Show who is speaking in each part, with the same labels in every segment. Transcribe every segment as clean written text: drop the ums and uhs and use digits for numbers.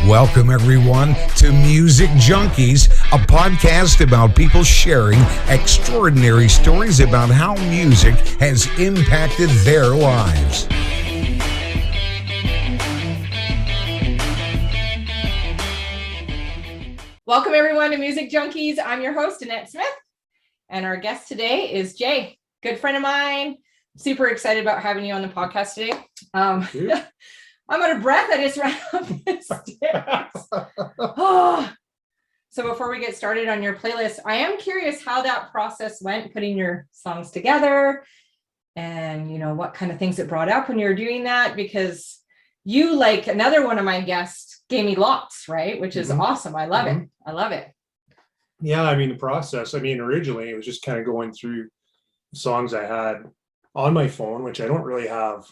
Speaker 1: Welcome, everyone, to Music Junkies, a podcast about people sharing extraordinary stories about how music has impacted their lives.
Speaker 2: Welcome, everyone, to Music Junkies. I'm your host, Annette Smith, and our guest today is Jay, good friend of mine. Super excited about having you on the podcast today. I'm out of breath. I just ran up the stairs. Oh. So before we get started on your playlist, I am curious how that process went, putting your songs together, and what kind of things it brought up when you were doing that, because you, like another one of my guests, gave me lots, right? Which is awesome. I love it. I love it.
Speaker 3: Yeah, the process, originally it was just kind of going through songs I had on my phone, which I don't really have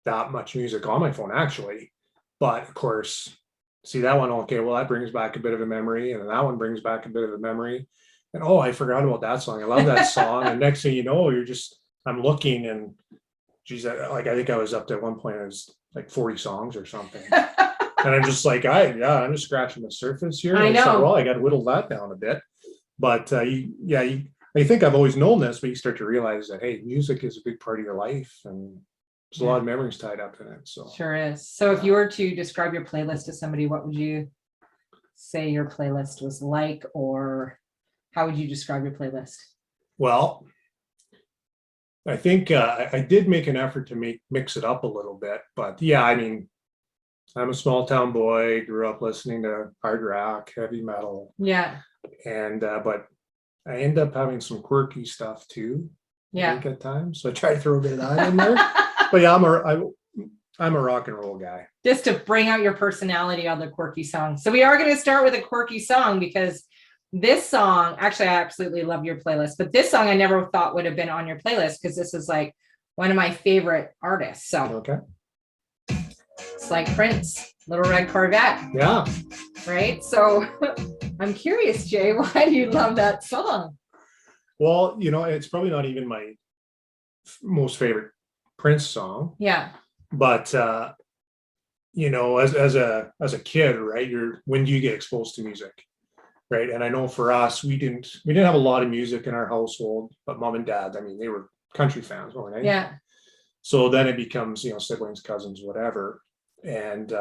Speaker 3: that much music on my phone actually, but of course, see that one, okay, well, that brings back a bit of a memory, and then that one brings back a bit of a memory, and oh, I forgot about that song. I love that song. And next thing you know, I'm looking, and geez, I think I was up to at one point, it was like 40 songs or something. And I'm just like, I'm just scratching the surface here.
Speaker 2: I know.
Speaker 3: So, well, I got to whittle that down a bit. But I think I've always known this, but you start to realize that, hey, music is a big part of your life, and there's a lot of memories tied up in it. So
Speaker 2: Sure is. So if you were to describe your playlist to somebody, what would you say your playlist was like, or how would you describe your playlist?
Speaker 3: Well, I think I did make an effort to mix it up a little bit, but yeah, I'm a small town boy, grew up listening to hard rock, heavy metal.
Speaker 2: Yeah.
Speaker 3: And but I end up having some quirky stuff too.
Speaker 2: Yeah.
Speaker 3: I think at times. So I try to throw a bit of that in there. But yeah, I'm a rock and roll guy.
Speaker 2: Just to bring out your personality on the quirky song. So we are going to start with a quirky song, because this song, actually, I absolutely love your playlist, but this song I never thought would have been on your playlist, because this is like one of my favorite artists. So
Speaker 3: Okay.
Speaker 2: It's like Prince, Little Red Corvette.
Speaker 3: Yeah.
Speaker 2: Right. So I'm curious, Jay, why do you love that song?
Speaker 3: Well, it's probably not even my most favorite Prince song.
Speaker 2: Yeah.
Speaker 3: But as a kid, right, when do you get exposed to music? Right. And I know for us, we didn't have a lot of music in our household, but mom and dad, they were country fans, weren't they?
Speaker 2: Yeah.
Speaker 3: So then it becomes, siblings, cousins, whatever. And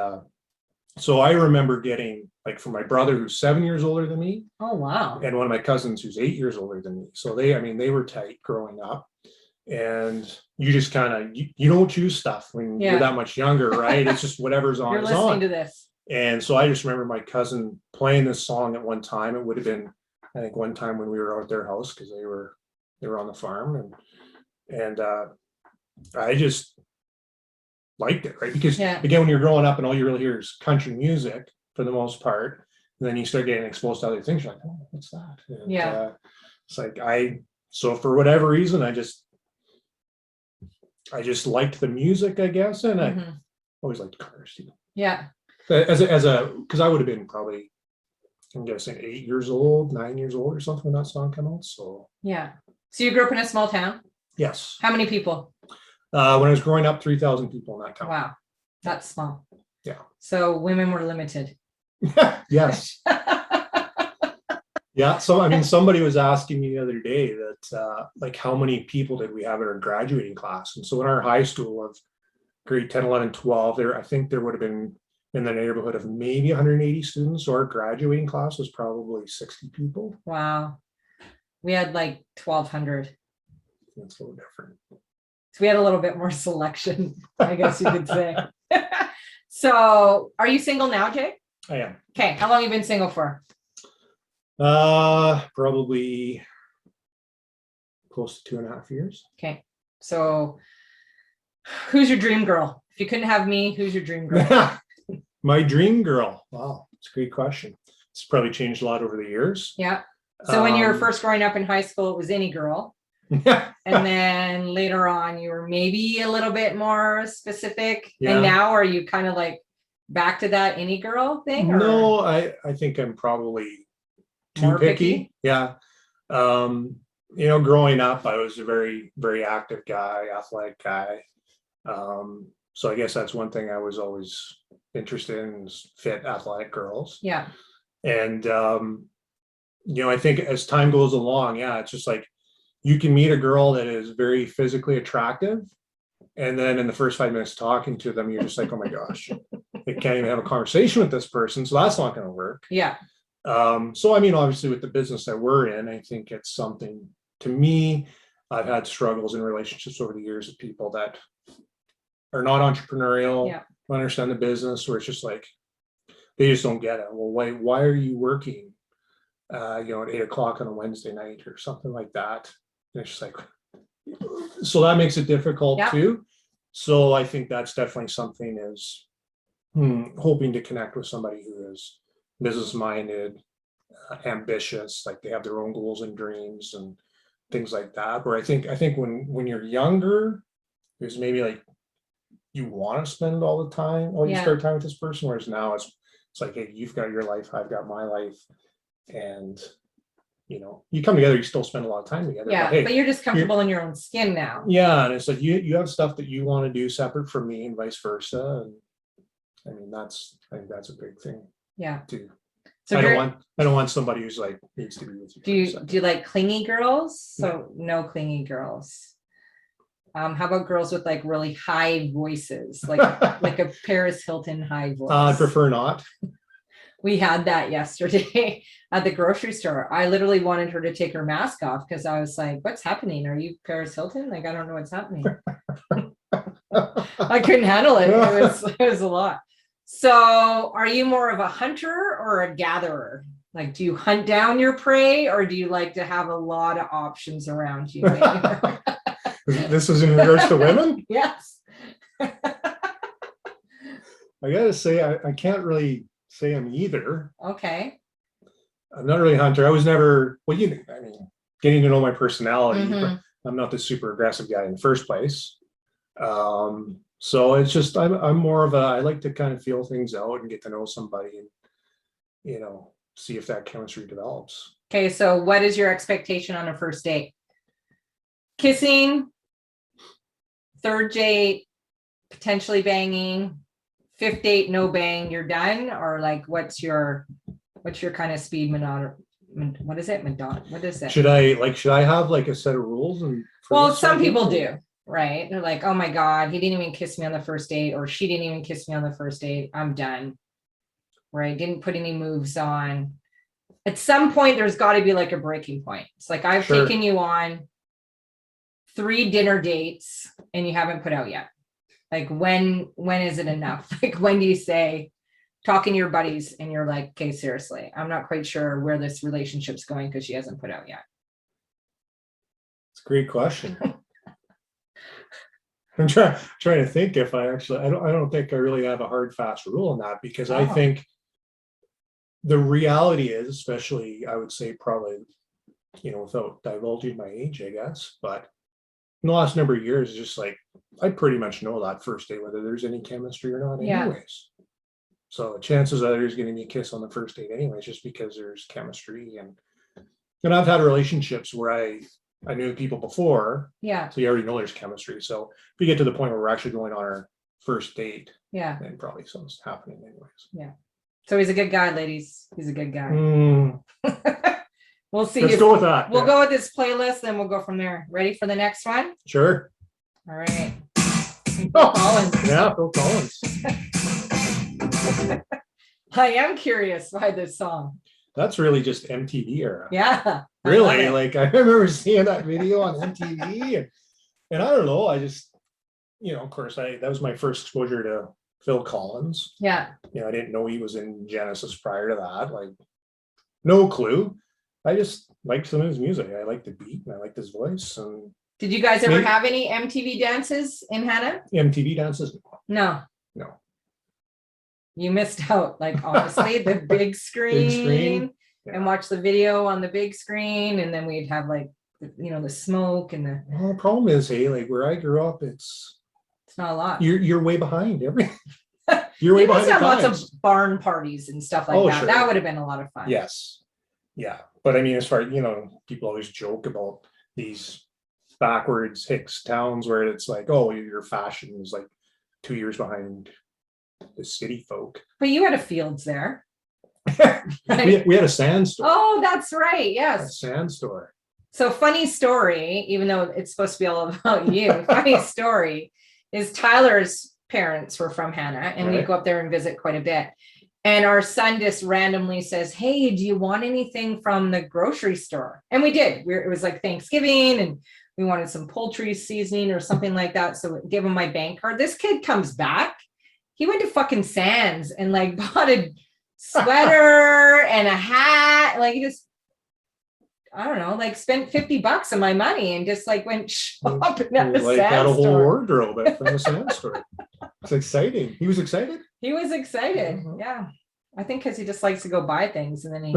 Speaker 3: so I remember getting, like, from my brother who's 7 years older than me.
Speaker 2: Oh, wow.
Speaker 3: And one of my cousins who's 8 years older than me. So they were tight growing up. And you just kind of, you don't choose stuff when you're that much younger, right? It's just whatever's on.
Speaker 2: You're listening to this.
Speaker 3: And so I just remember my cousin playing this song at one time. It would have been, I think, one time when we were out at their house, because they were on the farm, and I just liked it, right? Because again, when you're growing up and all you really hear is country music for the most part, and then you start getting exposed to other things, you're like, oh, what's that? And, it's like so for whatever reason, I just liked the music, I guess, and I always liked cars too.
Speaker 2: Yeah.
Speaker 3: Because I would have been probably, I'm guessing 8 years old, 9 years old or something when that song came out. So
Speaker 2: yeah. So you grew up in a small town?
Speaker 3: Yes.
Speaker 2: How many people?
Speaker 3: When I was growing up, 3,000 people in that town.
Speaker 2: Wow. That's small.
Speaker 3: Yeah.
Speaker 2: So women were limited.
Speaker 3: Yes. Yeah. So, somebody was asking me the other day that, like, how many people did we have in our graduating class? And so in our high school of grade 10, 11, 12, I think there would have been in the neighborhood of maybe 180 students. So our graduating class was probably 60 people.
Speaker 2: Wow. We had like 1,200.
Speaker 3: That's a little different.
Speaker 2: So we had a little bit more selection, I guess you could say. So are you single now, Jay?
Speaker 3: I am.
Speaker 2: Okay. How long have you been single for?
Speaker 3: Probably close to 2.5 years.
Speaker 2: Okay. So who's your dream girl? If you couldn't have me, who's your dream girl?
Speaker 3: My dream girl. Wow. That's a great question. It's probably changed a lot over the years.
Speaker 2: Yeah. So when you were first growing up in high school, it was any girl. And then later on, you were maybe a little bit more specific. Yeah. And now are you kind of like back to that any girl thing? Or?
Speaker 3: No, I think I'm probably too
Speaker 2: more
Speaker 3: picky. Yeah. Growing up, I was a very, very active guy, athletic guy. So I guess that's one thing I was always interested in, is fit, athletic girls.
Speaker 2: Yeah.
Speaker 3: And, I think as time goes along, it's just like you can meet a girl that is very physically attractive. And then in the first 5 minutes talking to them, you're just like, oh my gosh, I can't even have a conversation with this person. So that's not going to work.
Speaker 2: Yeah.
Speaker 3: So, obviously with the business that we're in, I think it's something, to me, I've had struggles in relationships over the years with people that are not entrepreneurial, don't understand the business, where it's just like, they just don't get it. Well, why are you working, at 8 o'clock on a Wednesday night or something like that? And it's just like, so that makes it difficult too. So I think that's definitely something, is hoping to connect with somebody who is business minded, ambitious, like they have their own goals and dreams and things like that. Where I think when you're younger, there's maybe like you want to spend all the time, you spare time with this person. Whereas now it's like, hey, you've got your life, I've got my life, and you come together, you still spend a lot of time together.
Speaker 2: Yeah, but you're just comfortable in your own skin now. Yeah,
Speaker 3: and it's like you have stuff that you want to do separate from me, and vice versa. And I think that's a big thing.
Speaker 2: Yeah.
Speaker 3: Too.
Speaker 2: So
Speaker 3: I don't want somebody who's like needs to be with you.
Speaker 2: Do you like clingy girls? So no clingy girls. How about girls with like really high voices, like like a Paris Hilton high voice?
Speaker 3: I prefer not.
Speaker 2: We had that yesterday at the grocery store. I literally wanted her to take her mask off because I was like, what's happening? Are you Paris Hilton? Like, I don't know what's happening. I couldn't handle it. It was a lot. So are you more of a hunter or a gatherer? Like, do you hunt down your prey, or do you like to have a lot of options around you?
Speaker 3: This is in regards to women?
Speaker 2: Yes.
Speaker 3: I gotta say, I can't really say I'm either.
Speaker 2: Okay.
Speaker 3: I'm not really a hunter. I was never, getting to know my personality, but I'm not the super aggressive guy in the first place. So it's just, I'm more of I like to kind of feel things out and get to know somebody and, see if that chemistry develops.
Speaker 2: Okay. So what is your expectation on a first date? Kissing, third date, potentially banging, fifth date, no bang, you're done? Or like, what's your kind of speed what is it? What is it?
Speaker 3: Should I have like a set of rules?
Speaker 2: Well, some people do, right? They're like, oh my God, he didn't even kiss me on the first date, or she didn't even kiss me on the first date, I'm done. Right? Didn't put any moves on. At some point, there's got to be like a breaking point. It's like, I've taken you on 3 dinner dates and you haven't put out yet. Like, when is it enough? Like, when do you say, talking to your buddies and you're like, okay, seriously, I'm not quite sure where this relationship's going because she hasn't put out yet.
Speaker 3: It's a great question. I'm trying to think if I don't think I really have a hard, fast rule on that, because I think the reality is, especially, I would say probably, without divulging my age, I guess, but in the last number of years, just like, I pretty much know that first date, whether there's any chemistry or not anyways. So chances are there's going to be a kiss on the first date anyways, just because there's chemistry. And I've had relationships where I knew people before. Yeah. So you already know there's chemistry. So if we get to the point where we're actually going on our first date, then probably something's happening anyways.
Speaker 2: Yeah. So he's a good guy, ladies. He's a good guy. We'll see.
Speaker 3: Let's go with that.
Speaker 2: We'll go with this playlist, then we'll go from there. Ready for the next one?
Speaker 3: Sure.
Speaker 2: All right. Phil Collins.
Speaker 3: Yeah, Phil Collins.
Speaker 2: I am curious by this song.
Speaker 3: That's really just MTV era.
Speaker 2: Yeah.
Speaker 3: Really? Like, I remember seeing that video on MTV, and I don't know, I just, of course, that was my first exposure to Phil Collins.
Speaker 2: Yeah.
Speaker 3: I didn't know he was in Genesis prior to that. Like, no clue. I just liked some of his music. I liked the beat and I liked his voice. And
Speaker 2: did you guys ever have any MTV dances in Hanna?
Speaker 3: MTV dances?
Speaker 2: No.
Speaker 3: No.
Speaker 2: You missed out. Like, honestly, the big screen, and watch the video on the big screen, and then we'd have like, the smoke and the.
Speaker 3: Well, the problem is, hey, like where I grew up, it's
Speaker 2: not a lot.
Speaker 3: You're way behind everything. You're way behind.
Speaker 2: Have lots of barn parties and stuff like that. Sure. That would have been a lot of fun.
Speaker 3: Yes. Yeah. But I mean, as far as, people always joke about these backwards Hicks towns where it's like, oh, your fashion is like 2 years behind the city folk.
Speaker 2: But you had a fields there.
Speaker 3: We had a sand store.
Speaker 2: Oh, that's right.
Speaker 3: A
Speaker 2: Yes.
Speaker 3: sand store.
Speaker 2: So funny story, even though it's supposed to be all about you, funny story is Tyler's parents were from Hanna, and we
Speaker 3: Right.
Speaker 2: go up there and visit quite a bit. And our son just randomly says, "Hey, do you want anything from the grocery store?" And we did. It was like Thanksgiving, and we wanted some poultry seasoning or something like that. So we give him my bank card. This kid comes back. He went to fucking Sam's and like bought a sweater and a hat. Like he just, I don't know, like spent $50 of my money and just like went shopping at the
Speaker 3: Like
Speaker 2: sand
Speaker 3: had a whole
Speaker 2: store.
Speaker 3: wardrobe from the sand store. It's exciting. He was excited.
Speaker 2: He was excited.
Speaker 3: Mhm.
Speaker 2: Yeah. I think because he just likes to go buy things, and then he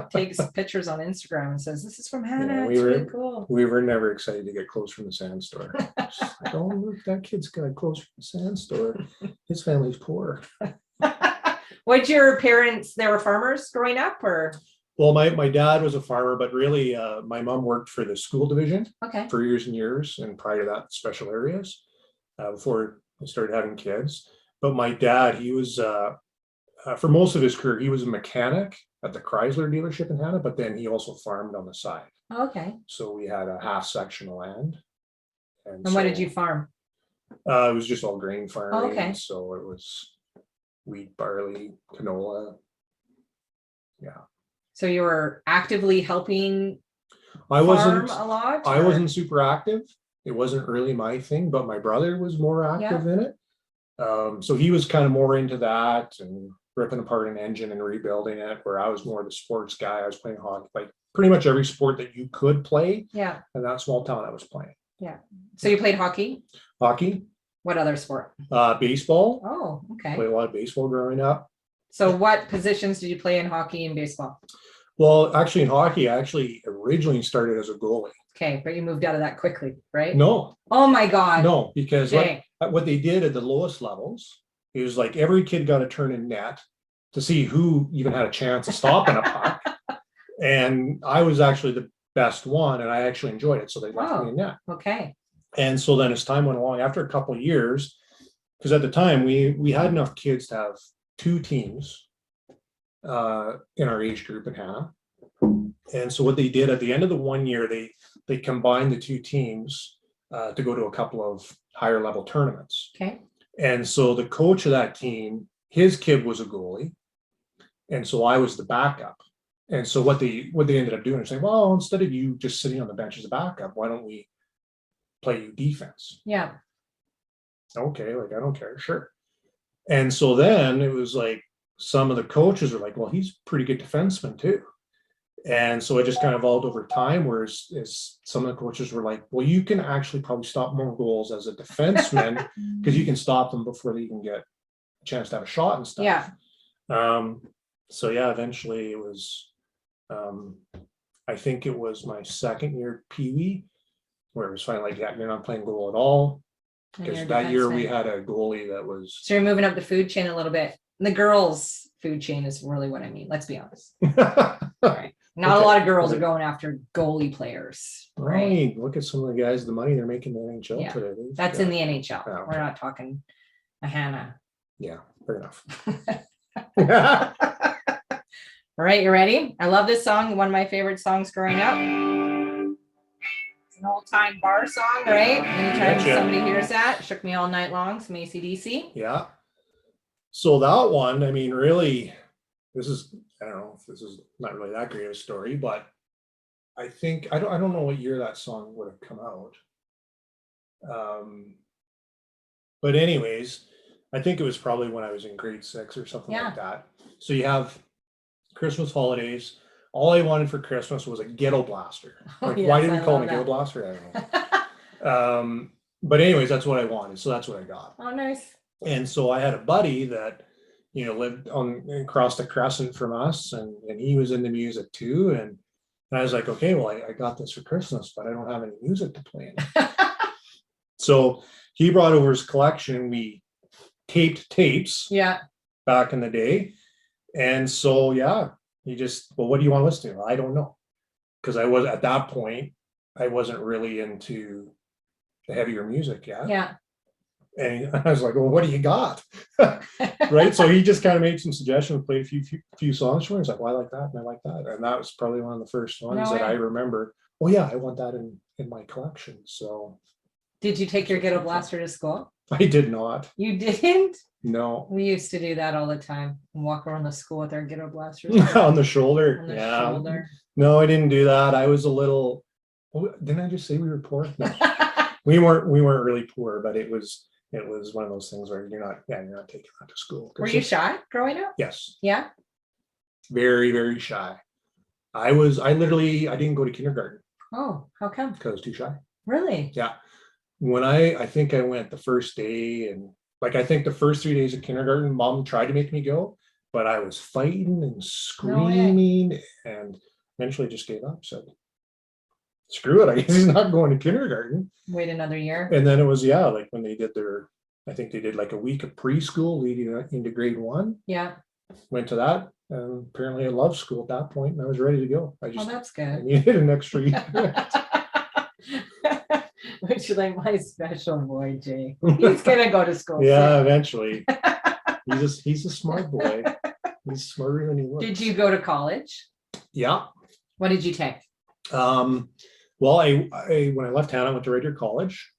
Speaker 2: takes pictures on Instagram and says, "This is from Hanna. It's really cool."
Speaker 3: We were never excited to get clothes from the sand store. Just like, oh, look, that kid's got clothes from the sand store. His family's poor.
Speaker 2: What'd your parents, they were farmers growing up, or?
Speaker 3: Well, my dad was a farmer, but really my mom worked for the school division
Speaker 2: Okay.
Speaker 3: for years and years, and prior to that, special areas before I started having kids. But my dad, he was for most of his career, he was a mechanic at the Chrysler dealership in Hanna, but then he also farmed on the side.
Speaker 2: Okay.
Speaker 3: So we had a half section of land.
Speaker 2: And what did you farm?
Speaker 3: It was just all grain farming.
Speaker 2: Okay.
Speaker 3: So it was wheat, barley, canola. Yeah.
Speaker 2: So you were actively helping
Speaker 3: I wasn't
Speaker 2: farm a lot?
Speaker 3: I
Speaker 2: or-
Speaker 3: wasn't super active. It wasn't really my thing, but my brother was more active in it. So he was kind of more into that and ripping apart an engine and rebuilding it, where I was more the sports guy. I was playing hockey, like pretty much every sport that you could play
Speaker 2: Yeah.
Speaker 3: in that small town I was playing.
Speaker 2: Yeah. So you played hockey?
Speaker 3: Hockey,
Speaker 2: What other sport?
Speaker 3: baseball.
Speaker 2: Oh, okay.
Speaker 3: Played a lot of baseball growing up.
Speaker 2: So what positions did you play in hockey and baseball?
Speaker 3: Well, actually in hockey, I actually originally started as a goalie.
Speaker 2: Okay, but you moved out of that quickly, right?
Speaker 3: No,
Speaker 2: Oh my God.
Speaker 3: no, because
Speaker 2: Jay.
Speaker 3: what they did at the lowest levels is like every kid got a turn in net to see who even had a chance of stopping a puck. And I was actually the best one, and I actually enjoyed it. So they left me in net.
Speaker 2: Okay.
Speaker 3: And so then as time went along, after a couple of years, because at the time we had enough kids to have 2 teams in our age group in Hanna. And so what they did at the end of the 1 year, they combined the 2 teams to go to a couple of higher level tournaments.
Speaker 2: Okay.
Speaker 3: And so the coach of that team, his kid was a goalie, and so I was the backup. And so what they ended up doing is saying, well, instead of you just sitting on the bench as a backup, why don't we play you defense?
Speaker 2: Yeah.
Speaker 3: Okay, like I don't care, sure. And so then it was like some of the coaches were like, well, he's a pretty good defenseman too. And so it just kind of evolved over time, whereas some of the coaches were like, well, you can actually probably stop more goals as a defenseman because you can stop them before they even get a chance to have a shot and stuff.
Speaker 2: Yeah.
Speaker 3: So yeah, eventually it was, I think it was my second year Pee Wee, where it was finally like, yeah, you're not playing goal at all.
Speaker 2: And
Speaker 3: Because
Speaker 2: you're a
Speaker 3: that year we
Speaker 2: defenseman.
Speaker 3: had a goalie that was.
Speaker 2: So you're moving up the food chain a little bit. The girls' food chain is really what I mean. Let's be honest. Right. Not a lot of girls are going after goalie players, right?
Speaker 3: Right. Look at some of the guys, the money they're making in the NHL
Speaker 2: Yeah,
Speaker 3: today.
Speaker 2: That's in the NHL.
Speaker 3: Oh, okay.
Speaker 2: We're not talking a Hanna.
Speaker 3: Yeah, fair enough.
Speaker 2: All right, you ready? I love this song. One of my favorite songs growing up. It's an old-time bar song, right? Anytime
Speaker 3: Gotcha.
Speaker 2: somebody hears that, shook me all night long. Some AC/DC.
Speaker 3: Yeah. So that one, I mean, really, this is, I don't know if this is not really that great of a story, but I think, I don't know what year that song would have come out. But anyways, I think it was probably when I was in grade 6 or something like that. So you have Christmas holidays. All I wanted for Christmas was a ghetto blaster. Like, why did we call it a ghetto blaster? I don't know. But anyways, that's what I wanted. So that's what I got.
Speaker 2: Oh, nice.
Speaker 3: And so I had a buddy that, lived across the crescent from us, and he was into music too. And I was like, okay, well, I got this for Christmas, but I don't have any music to play in. So he brought over his collection. We taped tapes back in the day. And so, yeah, he just, well, what do you want to listen to? I don't know. Because I was, at that point, I wasn't really into the heavier music yet.
Speaker 2: Yeah.
Speaker 3: And I was like, well, what do you got? Right. So he just kind of made some suggestions, played a few songs for me. He's like, well, I like that and I like that. And that was probably one of the first ones that I remember. Oh yeah, I want that in my collection. So
Speaker 2: did you take your ghetto blaster to school?
Speaker 3: I did not.
Speaker 2: You didn't?
Speaker 3: No.
Speaker 2: We used to do that all the time. Walk around the school with our ghetto blasters
Speaker 3: on the shoulder.
Speaker 2: On the shoulder.
Speaker 3: No, I didn't do that. I was a little. Didn't I just say we were poor? No. we weren't really poor, but it was one of those things where you're not taking that to school.
Speaker 2: Were you shy growing up?
Speaker 3: Yes.
Speaker 2: Yeah.
Speaker 3: Very, very shy. I didn't go to kindergarten.
Speaker 2: Oh, how come?
Speaker 3: Because I was too shy.
Speaker 2: Really?
Speaker 3: Yeah. When I think I went the first day, and like I think the first 3 days of kindergarten, mom tried to make me go, but I was fighting and screaming, and eventually just gave up. Said, screw it, I guess he's not going to kindergarten.
Speaker 2: Wait another year.
Speaker 3: And then it was like when they did I think they did like a week of preschool leading into grade 1.
Speaker 2: Yeah.
Speaker 3: Went to that, and apparently I loved school at that point, and I was ready to go.
Speaker 2: That's good.
Speaker 3: I needed an extra year.
Speaker 2: Would you like my special boy, Jay? He's gonna go to school.
Speaker 3: Yeah, eventually. He's a smart boy. He's smarter than he looks.
Speaker 2: Did you go to college?
Speaker 3: Yeah.
Speaker 2: What did you take?
Speaker 3: Well, I when I left Hanna, I went to Rodeo College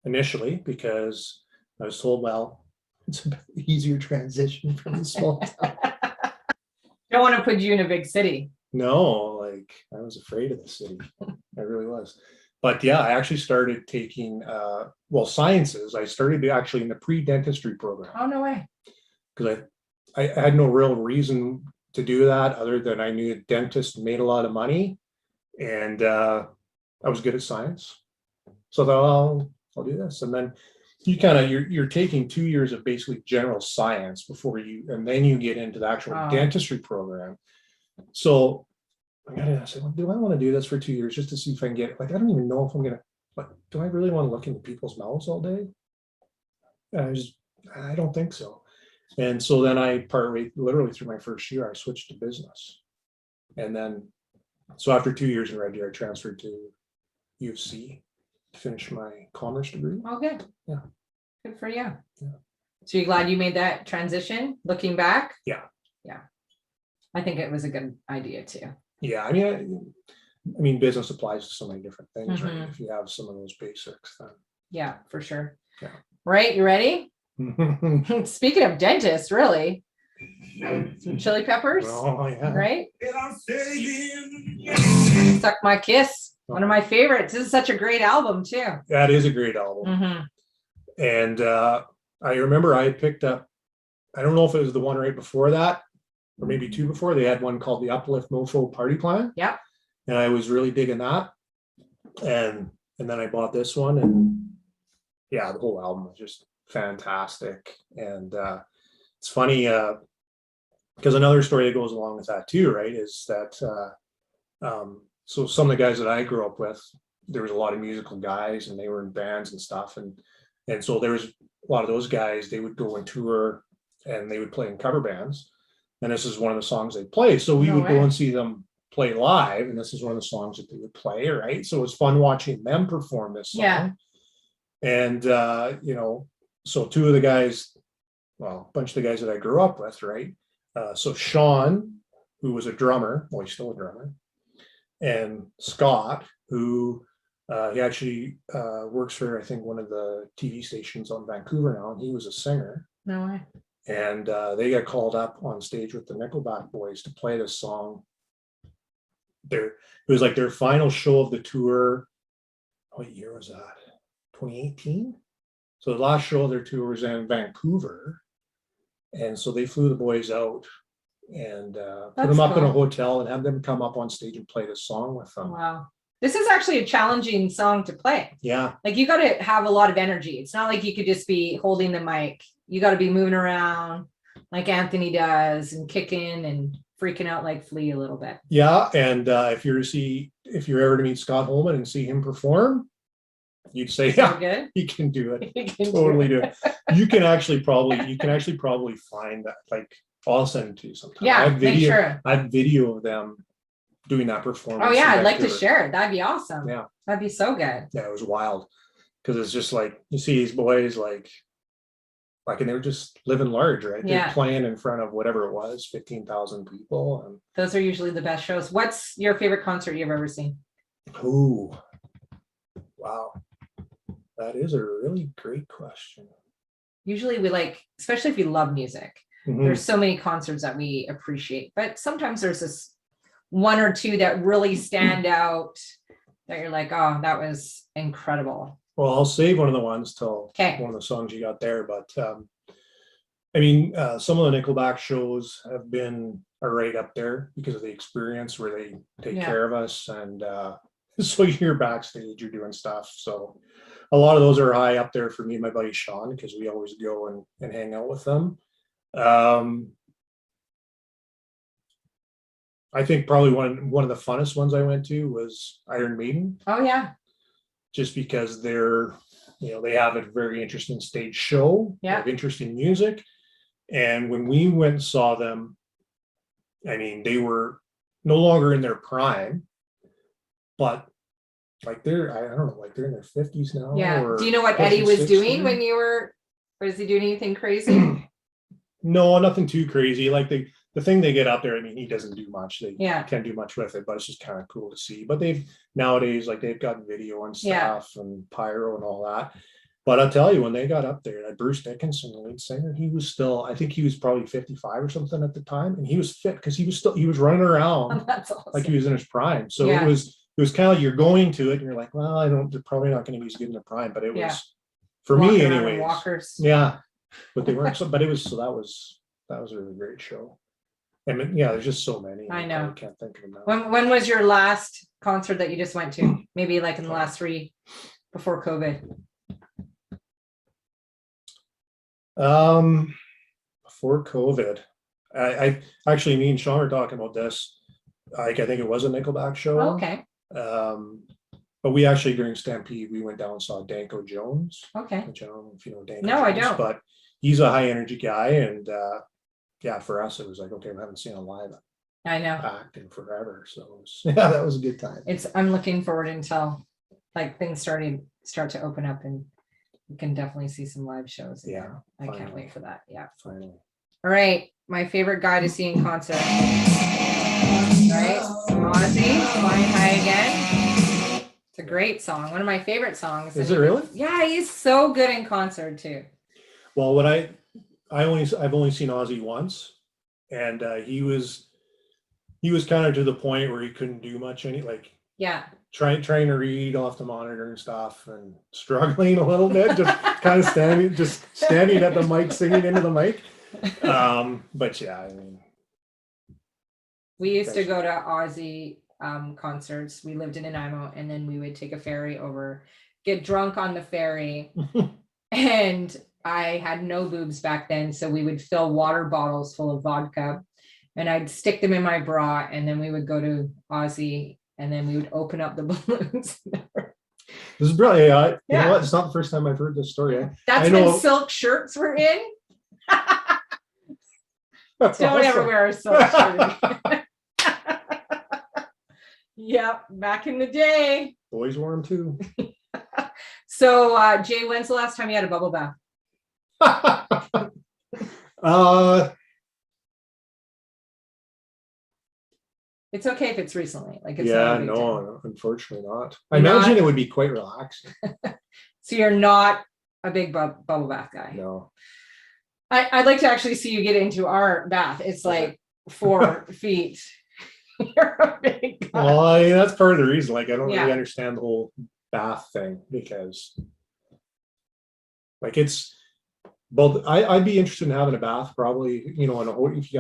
Speaker 3: initially because I was told, well, it's an easier transition from a small town.
Speaker 2: Don't want to put you in a big city.
Speaker 3: No, like I was afraid of the city. I really was. But yeah, I actually started taking sciences. I started actually in the pre-dentistry program.
Speaker 2: Oh, no way.
Speaker 3: Because I had no real reason to do that other than I knew a dentist made a lot of money, and I was good at science. So I thought, I'll do this. And then you're taking 2 years of basically general science and then you get into the actual dentistry program. So I said, well, do I want to do this for 2 years just to see if I can get it? Like, I don't even know if I'm gonna, do I really want to look into people's mouths all day? I don't think so. And so then literally through my first year, I switched to business. And then, so after 2 years in Red Deer, I transferred to U of C to finish my commerce degree.
Speaker 2: Oh, good.
Speaker 3: Yeah.
Speaker 2: Good for you.
Speaker 3: Yeah.
Speaker 2: So you're glad you made that transition looking back?
Speaker 3: Yeah.
Speaker 2: Yeah. I think it was a good idea too.
Speaker 3: Yeah. I mean, business applies to so many different things, right? If you have some of those basics, then.
Speaker 2: Yeah, for sure.
Speaker 3: Yeah.
Speaker 2: Right. You ready? Speaking of dentists, really. Some chili peppers.
Speaker 3: Oh, yeah.
Speaker 2: Right? Suck My Kiss. One of my favorites. This is such a great album too.
Speaker 3: That is a great album. And I remember I picked up, I don't know if it was the one right before that, or maybe two before. They had one called the Uplift Mofo Party Plan.
Speaker 2: Yeah.
Speaker 3: And I was really digging that. And then I bought this one, and yeah, the whole album was just fantastic. And it's funny, because another story that goes along with that too, right, is that so some of the guys that I grew up with, there was a lot of musical guys, and they were in bands and stuff, and so there was a lot of those guys. They would go and tour, and they would play in cover bands, and this is one of the songs they play. So we would go and see them play live, and this is one of the songs that they would play, right? So it was fun watching them perform this song.
Speaker 2: Yeah.
Speaker 3: And so two of the guys, well, a bunch of the guys that I grew up with, right? So Sean, who was a drummer, well, he's still a drummer, and Scott, who he actually works for, I think, one of the TV stations on Vancouver now, and he was a singer.
Speaker 2: No way.
Speaker 3: And they got called up on stage with the Nickelback boys to play this song. It was like their final show of the tour. What year was that? 2018. So the last show of their tour was in Vancouver, and so they flew the boys out and put them up in a hotel and had them come up on stage and play this song with them.
Speaker 2: Wow. This is actually a challenging song to play.
Speaker 3: Yeah.
Speaker 2: Like, you got to have a lot of energy. It's not like you could just be holding the mic. You got to be moving around like Anthony does, and kicking and freaking out like Flea a little bit.
Speaker 3: Yeah. And if you're ever to meet Scott Holman and see him perform, you'd say, yeah,
Speaker 2: good.
Speaker 3: He can do it.
Speaker 2: He can
Speaker 3: Totally do it. You can actually probably find that. Like, I'll send it to you sometime.
Speaker 2: Yeah,
Speaker 3: I have video of them doing that performance.
Speaker 2: Oh yeah, I'd like to share it. That'd be awesome.
Speaker 3: Yeah.
Speaker 2: That'd be so good.
Speaker 3: Yeah, it was wild. Because it's just like, you see these boys, like, like, and they were just living large, right?
Speaker 2: Yeah.
Speaker 3: They're playing in front of whatever it was, 15,000 people. And
Speaker 2: those are usually the best shows. What's your favorite concert you've ever seen?
Speaker 3: oh, wow. That is a really great question.
Speaker 2: Usually we like, especially if you love music, there's so many concerts that we appreciate, but sometimes there's this one or two that really stand out that you're like, oh, that was incredible.
Speaker 3: Well, I'll save one of the ones till one of the songs you got there, but I mean, some of the Nickelback shows have been right up there because of the experience where they take care of us, and so you're backstage, you're doing stuff. So a lot of those are high up there for me and my buddy Sean, because we always go and hang out with them. I think probably one of the funnest ones I went to was Iron Maiden.
Speaker 2: Oh yeah.
Speaker 3: Just because they're, they have a very interesting stage show, they have interesting music. And when we went and saw them, I mean, they were no longer in their prime, but like I don't know, like they're in their 50s now.
Speaker 2: Yeah.
Speaker 3: Or
Speaker 2: do you know what Eddie was doing when you were, was he doing anything crazy?
Speaker 3: No, nothing too crazy. Like the thing they get out there, I mean, he doesn't do much. They can't do much with it, but it's just kind of cool to see. But nowadays, like, they've got video and stuff and pyro and all that. But I'll tell you, when they got up there, Bruce Dickinson, the lead singer, he was still, I think he was probably 55 or something at the time, and he was fit because he was running around like he was in his prime. So it was kind of like you're going to it and you're like, well, they're probably not going to be as good in the prime, but it was for me anyways.
Speaker 2: Walkers.
Speaker 3: Yeah, but they weren't. But it was that was a really great show. I mean, there's just so many.
Speaker 2: I know.
Speaker 3: I can't think of them now.
Speaker 2: When was your last concert that you just went to? Maybe like in the last 3 before COVID.
Speaker 3: Before COVID, I actually, me and Sean were talking about this. Like, I think it was a Nickelback show.
Speaker 2: Okay.
Speaker 3: But we actually, during Stampede, we went down and saw Danko Jones.
Speaker 2: Okay.
Speaker 3: Which I don't know if you know Danko.
Speaker 2: No,
Speaker 3: Jones,
Speaker 2: I don't.
Speaker 3: But he's a high energy guy, and for us, it was like, okay, we haven't seen a live act in forever. So that was a good time.
Speaker 2: I'm looking forward until like things start to open up and we can definitely see some live shows again. I can't wait for that. Yeah.
Speaker 3: Finally.
Speaker 2: All right. My favorite guy to see in concert. All right. Ozzy, Flying High Again. It's a great song. One of my favorite songs.
Speaker 3: Is it really?
Speaker 2: Yeah, he's so good in concert too.
Speaker 3: Well, I've only seen Ozzy once, and he was kind of to the point where he couldn't do much trying to read off the monitor and stuff, and struggling a little bit, just kind of standing at the mic, singing into the mic. But yeah, I mean,
Speaker 2: we used to go to Ozzy concerts. We lived in Nanaimo, and then we would take a ferry over, get drunk on the ferry, and I had no boobs back then, so we would fill water bottles full of vodka, and I'd stick them in my bra, and then we would go to Ozzy, and then we would open up the balloons.
Speaker 3: This is brilliant. You know what? It's not the first time I've heard this story.
Speaker 2: That's when silk shirts were in. Don't ever wear a silk shirt. Yep, back in the day.
Speaker 3: Boys wore them too.
Speaker 2: So, Jay, when's the last time you had a bubble bath? It's okay if it's recently. Like, it's
Speaker 3: no, unfortunately not. I imagine it would be quite relaxing.
Speaker 2: So you're not a big bubble bath guy.
Speaker 3: No.
Speaker 2: I'd like to actually see you get into our bath. It's like 4 feet. You're a big guy.
Speaker 3: Well, I mean, that's part of the reason. Like, I don't really understand the whole bath thing, because like it's both. I'd be interested in having a bath, probably, if you got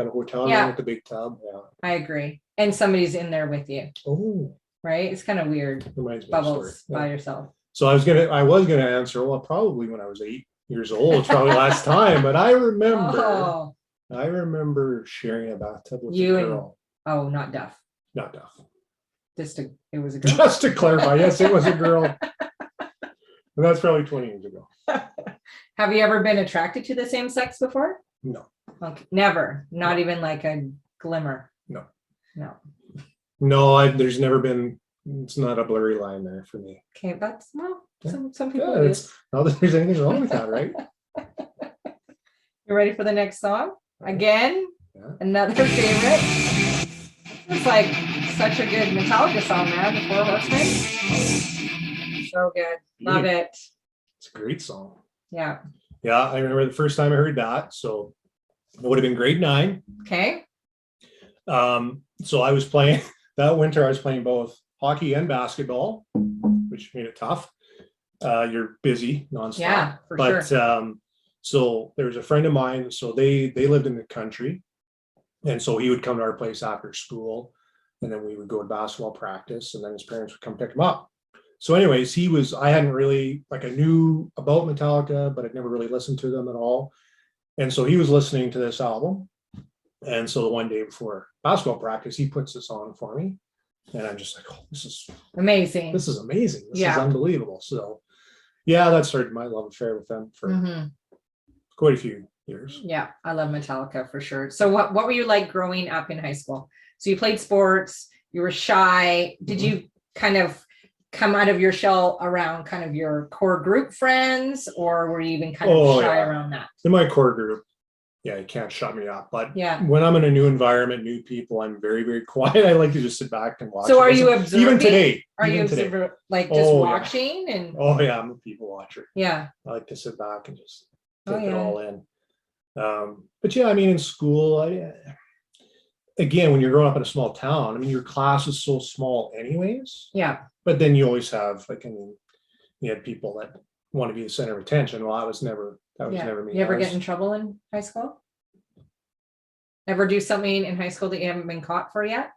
Speaker 3: a hotel room with the big tub. Yeah, I
Speaker 2: agree. And somebody's in there with you.
Speaker 3: Oh,
Speaker 2: right. It's kind of weird. Bubbles by yourself.
Speaker 3: So I was gonna answer. Well, probably when I was 8 years old, it's probably last time. But I remember sharing a bathtub with a girl.
Speaker 2: Not Duff.
Speaker 3: Not Duff.
Speaker 2: It was a girl.
Speaker 3: Just to clarify, yes, it was a girl. And that's probably 20 years ago.
Speaker 2: Have you ever been attracted to the same sex before?
Speaker 3: No.
Speaker 2: Okay. Never. Not even like a glimmer.
Speaker 3: No.
Speaker 2: No.
Speaker 3: There's never been. It's not a blurry line there for me.
Speaker 2: Okay, some people.
Speaker 3: It's not that there's anything wrong with that, right?
Speaker 2: You ready for the next song? Again,
Speaker 3: Yeah.
Speaker 2: another favorite. It's like such a good Metallica song, man. The Whole Housemate. So good. Love it.
Speaker 3: It's a great song.
Speaker 2: Yeah.
Speaker 3: Yeah, I remember the first time I heard that. So it would have been grade 9.
Speaker 2: Okay.
Speaker 3: So I was playing that winter. I was playing both hockey and basketball, which made it tough. You're busy nonstop.
Speaker 2: Yeah, for
Speaker 3: sure. So there was a friend of mine. So they lived in the country, and so he would come to our place after school, and then we would go to basketball practice, and then his parents would come pick him up. So anyways, I hadn't really, like, I knew about Metallica, but I'd never really listened to them at all. And so he was listening to this album. And so the one day before basketball practice, he puts this on for me. And I'm just like, oh, this is
Speaker 2: amazing.
Speaker 3: This is amazing. This is unbelievable. So yeah, that started my love affair with them for quite a few years.
Speaker 2: Yeah, I love Metallica for sure. So what were you like growing up in high school? So you played sports, you were shy. Did you kind of come out of your shell around kind of your core group friends, or were you even kind of shy around that?
Speaker 3: In my core group, yeah, you can't shut me up. But
Speaker 2: yeah,
Speaker 3: when I'm in a new environment, new people, I'm very, very quiet. I like to just sit back and watch.
Speaker 2: So are you observing?
Speaker 3: Even today.
Speaker 2: Are you observing, like just watching?
Speaker 3: Yeah.
Speaker 2: And
Speaker 3: yeah, I'm a people watcher.
Speaker 2: Yeah.
Speaker 3: I like to sit back and just take it all in. But yeah, I mean, in school, again, when you're growing up in a small town, I mean, your class is so small anyways.
Speaker 2: Yeah.
Speaker 3: But then you always have, like, I mean, you had people that want to be the center of attention. Well, that was never me.
Speaker 2: You ever get in trouble in high school? Ever do something in high school that you haven't been caught for yet?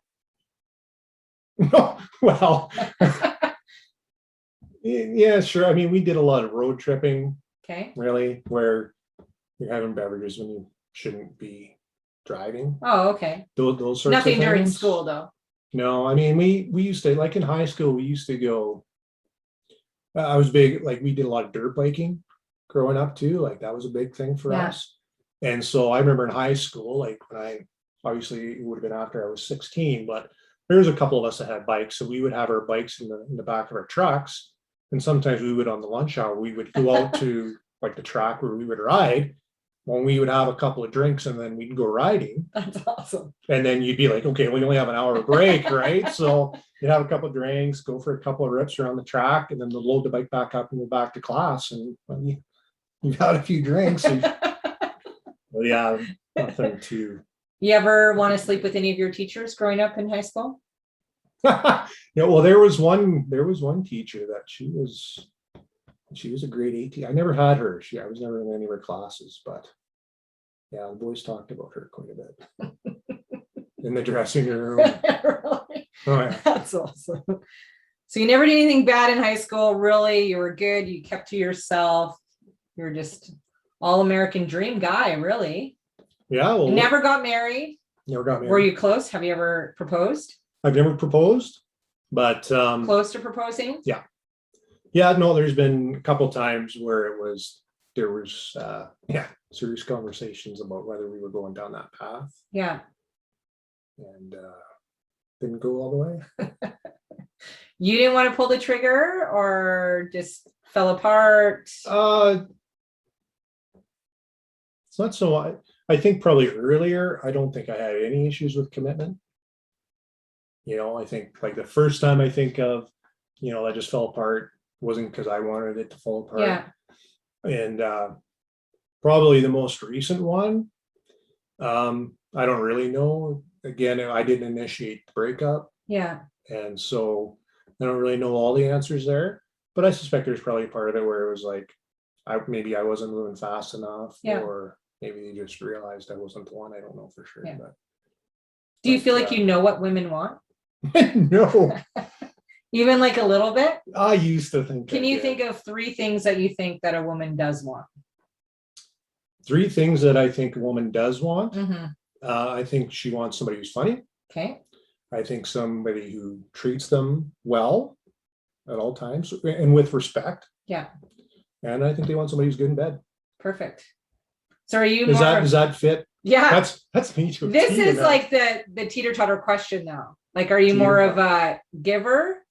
Speaker 3: No, well, yeah, sure. I mean, we did a lot of road tripping.
Speaker 2: Okay.
Speaker 3: Really, where you're having beverages when you shouldn't be driving.
Speaker 2: Oh, okay.
Speaker 3: Those sorts
Speaker 2: Nothing
Speaker 3: of things.
Speaker 2: during school, though.
Speaker 3: No, I mean, we used to, like, in high school, we used to go. I was big, like, we did a lot of dirt biking growing up too. Like, that was a big thing for us. And so I remember in high school, like, when obviously it would have been after I was 16, but there was a couple of us that had bikes. So we would have our bikes in the back of our trucks. And sometimes we would, on the lunch hour, we would go out to, like, the track where we would ride. When we would have a couple of drinks and then we'd go riding.
Speaker 2: That's awesome.
Speaker 3: And then you'd be like, okay, we only have an hour break, right? So you'd have a couple of drinks, go for a couple of rips around the track, and then load the bike back up and go back to class. And when you've had a few drinks. Well, yeah, nothing too.
Speaker 2: You ever want to sleep with any of your teachers growing up in high school?
Speaker 3: Yeah, well, there was one teacher that she was a grade 18. I never had her. I was never in any of her classes, but yeah, the boys talked about her quite a bit in the dressing room.
Speaker 2: Really?
Speaker 3: Oh, yeah.
Speaker 2: That's awesome. So you never did anything bad in high school, really? You were good. You kept to yourself. You were just all-American dream guy, really.
Speaker 3: Yeah. Well,
Speaker 2: never got married.
Speaker 3: Never got married.
Speaker 2: Were you close? Have you ever proposed?
Speaker 3: I've never proposed, but
Speaker 2: close to proposing?
Speaker 3: Yeah. Yeah, no, there's been a couple times where there was serious conversations about whether we were going down that path.
Speaker 2: Yeah.
Speaker 3: And didn't go all the way.
Speaker 2: You didn't want to pull the trigger, or just fell apart?
Speaker 3: It's not so. I think probably earlier, I don't think I had any issues with commitment. I think, like, the first time I think of, that just fell apart wasn't because I wanted it to fall apart.
Speaker 2: Yeah.
Speaker 3: And probably the most recent one, I don't really know. Again, I didn't initiate the breakup.
Speaker 2: Yeah.
Speaker 3: And so I don't really know all the answers there, but I suspect there's probably a part of it where it was like, maybe I wasn't moving fast enough, or maybe they just realized I wasn't the one. I don't know for sure.
Speaker 2: Yeah.
Speaker 3: But
Speaker 2: do you feel like you know what women want?
Speaker 3: No.
Speaker 2: Even like a little bit?
Speaker 3: I used to think.
Speaker 2: Can you think of 3 things that you think that a woman does want?
Speaker 3: 3 things that I think a woman does want.
Speaker 2: Mm-hmm.
Speaker 3: I think she wants somebody who's funny.
Speaker 2: Okay.
Speaker 3: I think somebody who treats them well at all times and with respect.
Speaker 2: Yeah.
Speaker 3: And I think they want somebody who's good in bed.
Speaker 2: Perfect. So are you
Speaker 3: does that fit?
Speaker 2: Yeah.
Speaker 3: That's me too.
Speaker 2: This is like the teeter-totter question though. Like, are you more of a giver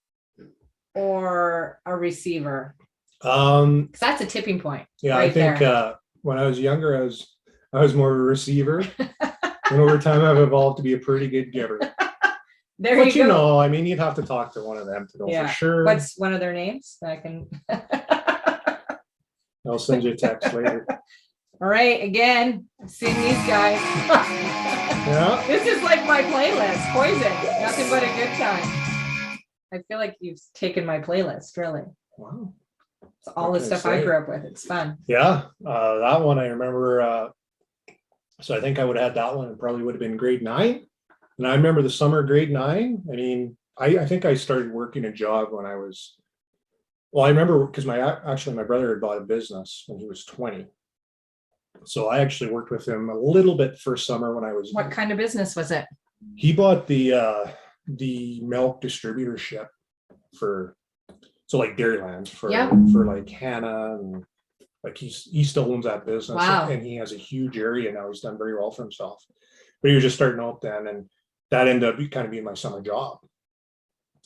Speaker 2: or a receiver? Because that's a tipping point.
Speaker 3: Yeah,
Speaker 2: right,
Speaker 3: I think when I was younger, I was more of a receiver. And over time, I've evolved to be a pretty good giver.
Speaker 2: There
Speaker 3: But
Speaker 2: you go.
Speaker 3: know, I mean, you'd have to talk to one of them to know for sure.
Speaker 2: What's one of their names? I can.
Speaker 3: I'll send you a text later.
Speaker 2: All right, again, seeing these guys.
Speaker 3: Yeah.
Speaker 2: This is like my playlist, Poison. Nothing but a good time. I feel like you've taken my playlist, really.
Speaker 3: Wow.
Speaker 2: It's all the stuff I grew up with. It's fun.
Speaker 3: Yeah, that one I remember. So I think I would have had that one and probably would have been grade 9. And I remember the summer of grade 9. I mean, I think I started working a job when I was, well, I remember because my brother had bought a business when he was 20. So I actually worked with him a little bit first summer when I was.
Speaker 2: What kind of business was it?
Speaker 3: He bought the milk distributorship for, so like Dairyland for like Hanna, and like he still owns that business.
Speaker 2: Wow.
Speaker 3: And he has a huge area now. He's done very well for himself, but he was just starting out then, and that ended up kind of being my summer job.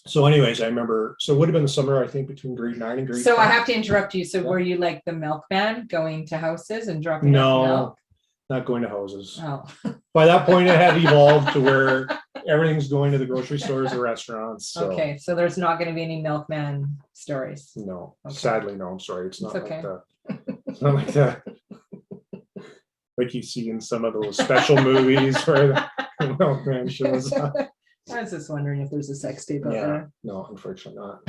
Speaker 3: So anyways, I remember, so it would have been the summer, I think, between grade 9 and grade 10.
Speaker 2: I have to interrupt you. So were you like the milkman going to houses and dropping off milk?
Speaker 3: Not going to houses.
Speaker 2: Oh.
Speaker 3: By that point, it had evolved to where everything's going to the grocery stores or restaurants. So.
Speaker 2: Okay, so there's not going to be any milkman stories.
Speaker 3: No,
Speaker 2: okay.
Speaker 3: Sadly, no. I'm sorry. It's not
Speaker 2: okay.
Speaker 3: like that. It's not like that. Like you see in some of those special movies where the milkman shows up.
Speaker 2: I was just wondering if there's a sex tape out there.
Speaker 3: No, unfortunately not.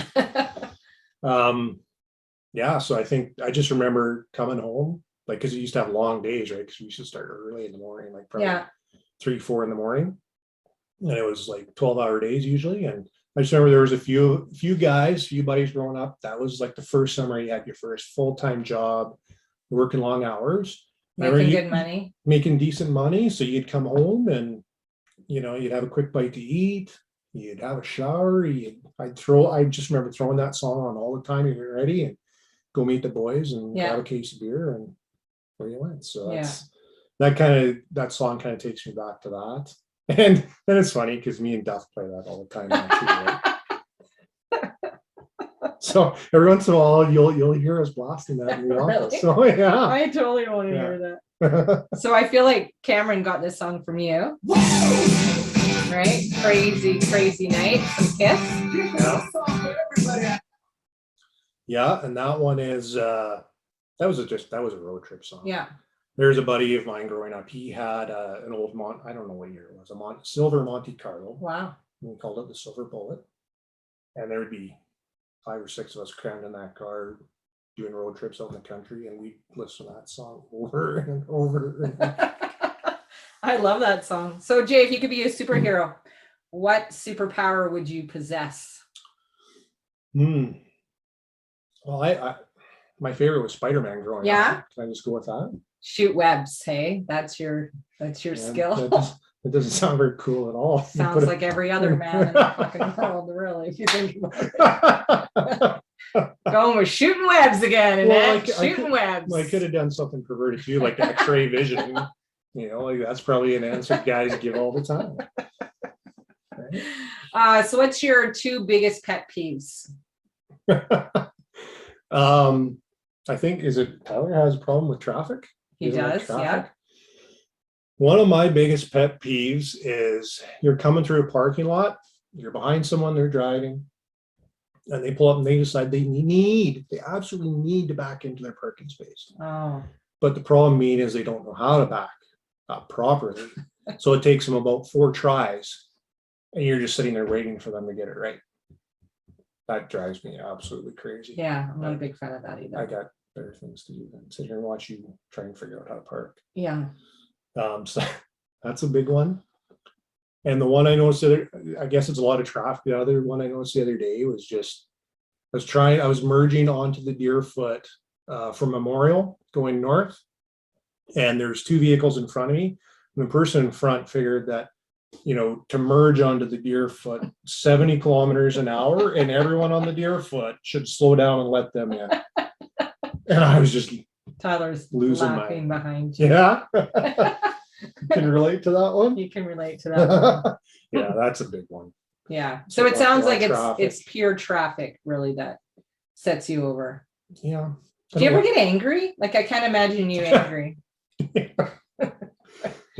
Speaker 3: Yeah, so I think I just remember coming home, like, because we used to have long days, right? Because we used to start early in the morning, like probably 3, 4 in the morning. And it was like 12-hour days usually. And I just remember there was a few buddies growing up. That was like the first summer you had your first full-time job, working long hours.
Speaker 2: Making good money.
Speaker 3: Making decent money. So you'd come home and, you know, you'd have a quick bite to eat. You'd have a shower. I just remember throwing that song on all the time. You get ready and go meet the boys and grab a case of beer, and where you went. So that song kind of takes me back to that. And then it's funny because me and Duff play that all the time now too, right? So every once in a while you'll hear us blasting that in the office. So yeah.
Speaker 2: I totally want to hear that. So I feel like Cameron got this song from you. Right? Crazy night. Some Kiss.
Speaker 3: Yeah, and that one is that was a road trip song.
Speaker 2: Yeah.
Speaker 3: There's a buddy of mine growing up. He had an old I don't know what year it was, a silver Monte Carlo.
Speaker 2: Wow.
Speaker 3: We called it the Silver Bullet. And there would be 5 or 6 of us crammed in that car doing road trips out in the country, and we'd listen to that song over and over and over.
Speaker 2: I love that song. So Jay, if you could be a superhero, what superpower would you possess?
Speaker 3: Well, I my favorite was Spider-Man growing up. Can I just go with that?
Speaker 2: Shoot webs, hey? That's your skill.
Speaker 3: It doesn't sound very cool at all.
Speaker 2: Sounds like every other man in the fucking world, really, if you think about it. Going with shooting webs again, and shooting webs.
Speaker 3: Well, I could have done something perverted too, like X-ray vision. You know, like that's probably an answer guys give all the time. Right?
Speaker 2: So what's your 2 biggest pet peeves?
Speaker 3: I think, is it Tyler has a problem with traffic?
Speaker 2: He does, yeah.
Speaker 3: One of my biggest pet peeves is you're coming through a parking lot, you're behind someone, they're driving, and they pull up and they decide they absolutely need to back into their parking space.
Speaker 2: Oh.
Speaker 3: But the problem is they don't know how to back up properly. So it takes them about 4 tries, and you're just sitting there waiting for them to get it right. That drives me absolutely crazy.
Speaker 2: Yeah, I'm not a big fan of that either.
Speaker 3: I got better things to do than sit here and watch you try and figure out how to park.
Speaker 2: Yeah.
Speaker 3: So that's a big one. And the one I noticed, I guess it's a lot of traffic. The other one I noticed the other day was just, I was merging onto the Deerfoot from Memorial going north, and there's 2 vehicles in front of me. And the person in front figured that, you know, to merge onto the Deerfoot 70 kilometers an hour, and everyone on the Deerfoot should slow down and let them in. And I was just
Speaker 2: Tyler's
Speaker 3: losing
Speaker 2: laughing behind you.
Speaker 3: Yeah. You can relate to that one?
Speaker 2: You can relate to that one.
Speaker 3: Yeah, that's a big one.
Speaker 2: Yeah. So it sounds like it's pure traffic really that sets you over.
Speaker 3: Yeah.
Speaker 2: Do you ever get angry? Like I can't imagine you angry.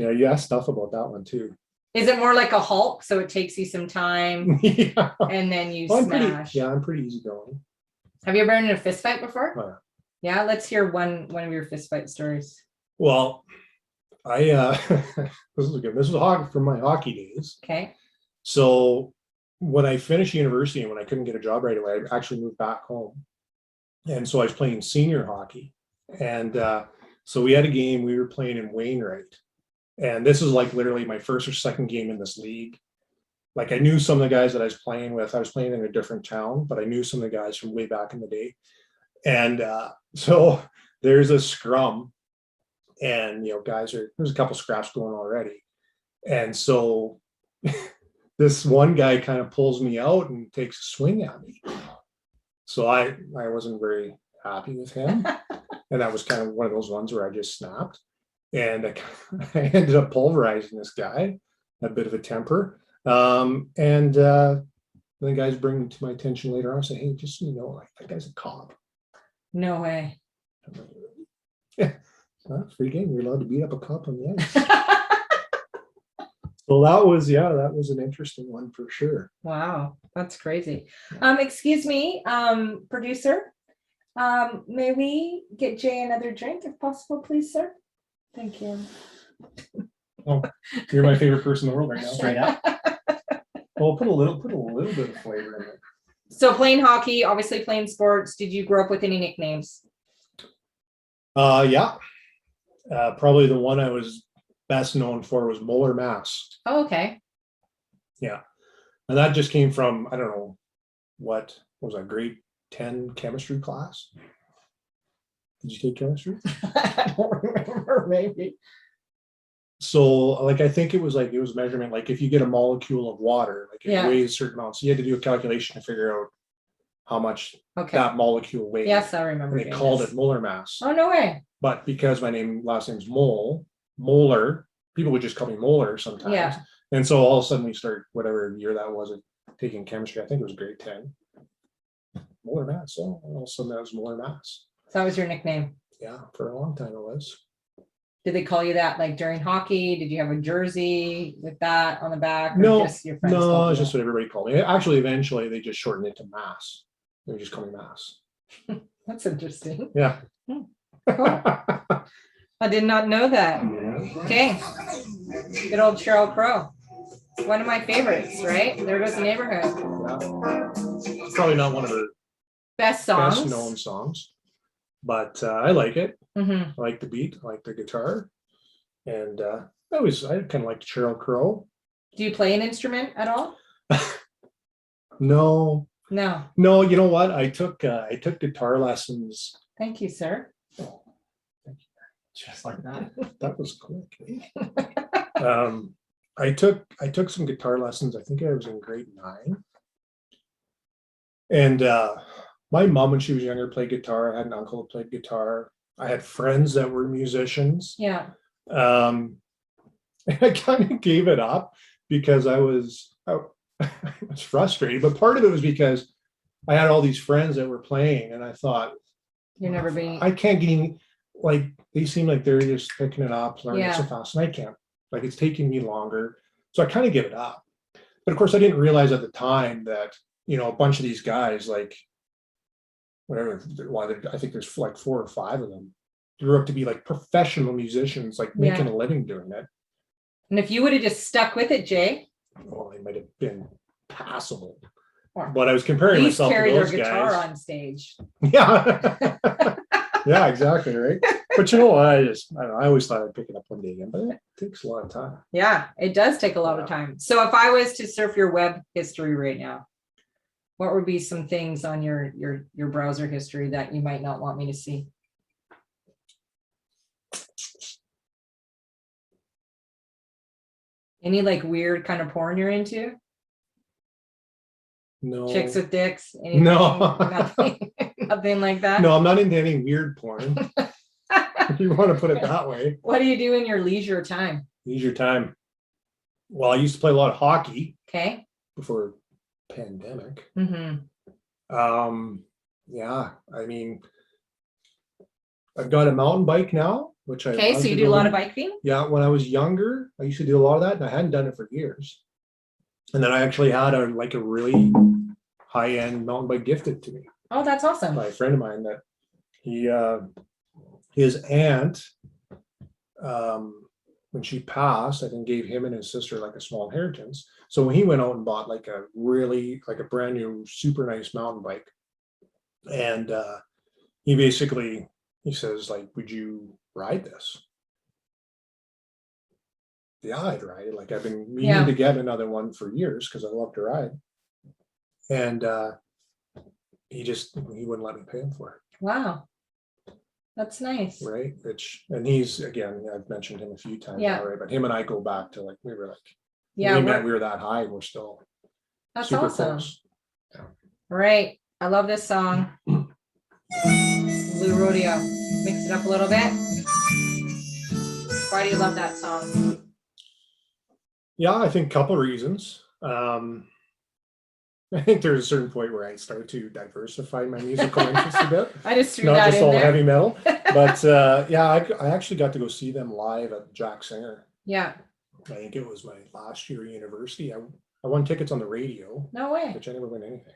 Speaker 3: Yeah, you asked stuff about that one too.
Speaker 2: Is it more like a Hulk? So it takes you some time
Speaker 3: Yeah.
Speaker 2: and then you
Speaker 3: Well,
Speaker 2: smash.
Speaker 3: I'm pretty easygoing.
Speaker 2: Have you ever been in a fist fight before?
Speaker 3: Oh,
Speaker 2: Yeah, let's hear one of your fist fight stories.
Speaker 3: well, I this is good. This was hockey from my hockey days.
Speaker 2: Okay.
Speaker 3: So when I finished university and when I couldn't get a job right away, I actually moved back home. And so I was playing senior hockey. And so we had a game, we were playing in Wainwright. And this is like literally my first or second game in this league. Like I knew some of the guys that I was playing with. I was playing in a different town, but I knew some of the guys from way back in the day. And so there's a scrum, and there's a couple scraps going already. And so this one guy kind of pulls me out and takes a swing at me. So I wasn't very happy with him. And that was kind of one of those ones where I just snapped. And I ended up pulverizing this guy, a bit of a temper. And the guys bring to my attention later on and say, hey, just so you know, like that guy's a cop.
Speaker 2: No way.
Speaker 3: Yeah, it's free game. You're allowed to beat up a cop on the ice. So that was an interesting one for sure.
Speaker 2: Wow, that's crazy. Excuse me, producer. May we get Jay another drink if possible, please, sir? Thank you.
Speaker 3: Oh, you're my favorite person in the world right now. Straight up. Well, put a little bit of flavor in it.
Speaker 2: So playing hockey, obviously playing sports. Did you grow up with any nicknames?
Speaker 3: Yeah. Probably the one I was best known for was Molar Mass.
Speaker 2: Oh, okay.
Speaker 3: Yeah. And that just came from, I don't know, what was that, grade 10 chemistry class? Did you take chemistry?
Speaker 2: I don't remember, maybe.
Speaker 3: So like I think it was measurement, like if you get a molecule of water, like it weighs a certain amount. So you had to do a calculation to figure out how much that molecule weighs.
Speaker 2: Yes, I remember.
Speaker 3: And they called it molar mass.
Speaker 2: Oh, no way.
Speaker 3: But because my last name's Molar, people would just call me Molar sometimes.
Speaker 2: Yeah.
Speaker 3: And so all of a sudden we start, whatever year that was, taking chemistry. I think it was grade 10. Molar Mass. So all of a sudden that was Molar Mass.
Speaker 2: So that was your nickname?
Speaker 3: Yeah, for a long time it was.
Speaker 2: Did they call you that like during hockey? Did you have a jersey with that on the back? Or
Speaker 3: No,
Speaker 2: just your friends
Speaker 3: no, it's just what everybody called me. Actually, eventually they just shortened it to Mass. They just call me Mass.
Speaker 2: That's interesting.
Speaker 3: Yeah.
Speaker 2: Cool. I did not know that. Okay. Good old Sheryl Crow. It's one of my favorites, right? There Goes the Neighborhood.
Speaker 3: Yeah. It's probably not one of her
Speaker 2: Best songs.
Speaker 3: best known songs, but I like it.
Speaker 2: Mm-hmm.
Speaker 3: I like the beat. I like the guitar. And I kind of liked Sheryl Crow.
Speaker 2: Do you play an instrument at all?
Speaker 3: No.
Speaker 2: No.
Speaker 3: You know what? I took guitar lessons.
Speaker 2: Thank you, sir.
Speaker 3: Oh, thank you. Just like that. That was quick. Eh? I took some guitar lessons. I think I was in grade 9. And my mom, when she was younger, played guitar. I had an uncle who played guitar. I had friends that were musicians.
Speaker 2: Yeah.
Speaker 3: And I kind of gave it up because I was frustrated. But part of it was because I had all these friends that were playing, and I thought,
Speaker 2: You're never being.
Speaker 3: I can't get like they seem like they're just picking it up, learning it so fast, and I can't. Like it's taking me longer, so I kind of give it up. But of course, I didn't realize at the time that a bunch of these guys, like whatever, I think there's like 4 or 5 of them, grew up to be like professional musicians, like making a living doing it.
Speaker 2: And if you would have just stuck with it, Jay,
Speaker 3: well, they might have been passable. But I was comparing myself to those
Speaker 2: guys. Carry their guitar on stage.
Speaker 3: Yeah. Yeah, exactly, right. But you know what? I don't know, I always thought I'd pick it up one day again, but it takes a lot of time.
Speaker 2: Yeah, it does take a lot of time. So if I was to surf your web history right now, what would be some things on your browser history that you might not want me to see? Any like weird kind of porn you're into?
Speaker 3: No.
Speaker 2: Chicks with dicks? Anything?
Speaker 3: No.
Speaker 2: Nothing like that?
Speaker 3: No, I'm not into any weird porn. If you want to put it that way.
Speaker 2: What do you do in your leisure time?
Speaker 3: Leisure time. Well, I used to play a lot of hockey.
Speaker 2: Okay.
Speaker 3: Before pandemic.
Speaker 2: Mm-hmm.
Speaker 3: Yeah, I mean, I've got a mountain bike now, which I
Speaker 2: Okay,
Speaker 3: love
Speaker 2: so you
Speaker 3: to
Speaker 2: do a
Speaker 3: go
Speaker 2: lot
Speaker 3: on.
Speaker 2: of biking?
Speaker 3: Yeah, when I was younger, I used to do a lot of that, and I hadn't done it for years. And then I actually had a really high-end mountain bike gifted to me
Speaker 2: Oh, that's awesome.
Speaker 3: by a friend of mine that his aunt, when she passed, I think gave him and his sister like a small inheritance. So when he went out and bought like a brand new, super nice mountain bike, and he says like, would you ride this? Yeah, I'd ride it. Like I've been meaning to get another one for years because I love to ride. And he wouldn't let me pay him for it.
Speaker 2: Wow. That's nice.
Speaker 3: Right. And he's, again, I've mentioned him a few times now, right? But him and I go back to like, we were that high. We're still
Speaker 2: that's
Speaker 3: super
Speaker 2: awesome.
Speaker 3: close. Yeah.
Speaker 2: Right. I love this song. Blue Rodeo. Mix it up a little bit. Why do you love that song?
Speaker 3: Yeah, I think a couple of reasons. I think there's a certain point where I start to diversify my musical interests a bit.
Speaker 2: I just threw
Speaker 3: not
Speaker 2: that
Speaker 3: just
Speaker 2: in
Speaker 3: all
Speaker 2: there.
Speaker 3: heavy metal, but I actually got to go see them live at Jack Singer.
Speaker 2: Yeah.
Speaker 3: I think it was my last year at university. I won tickets on the radio.
Speaker 2: No way.
Speaker 3: Which I never win anything.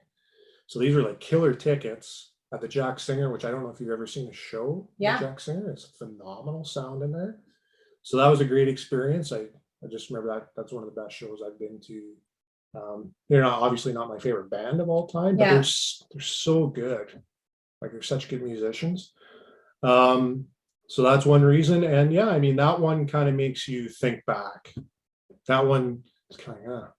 Speaker 3: So these were like killer tickets at the Jack Singer, which I don't know if you've ever seen a show.
Speaker 2: Yeah.
Speaker 3: Jack Singer, it's a phenomenal sound in there. So that was a great experience. I just remember that's one of the best shows I've been to. They're obviously not my favorite band of all time, but they're so good. Like they're such good musicians. So that's one reason. And yeah, I mean, that one kind of makes you think back. That one is kind of,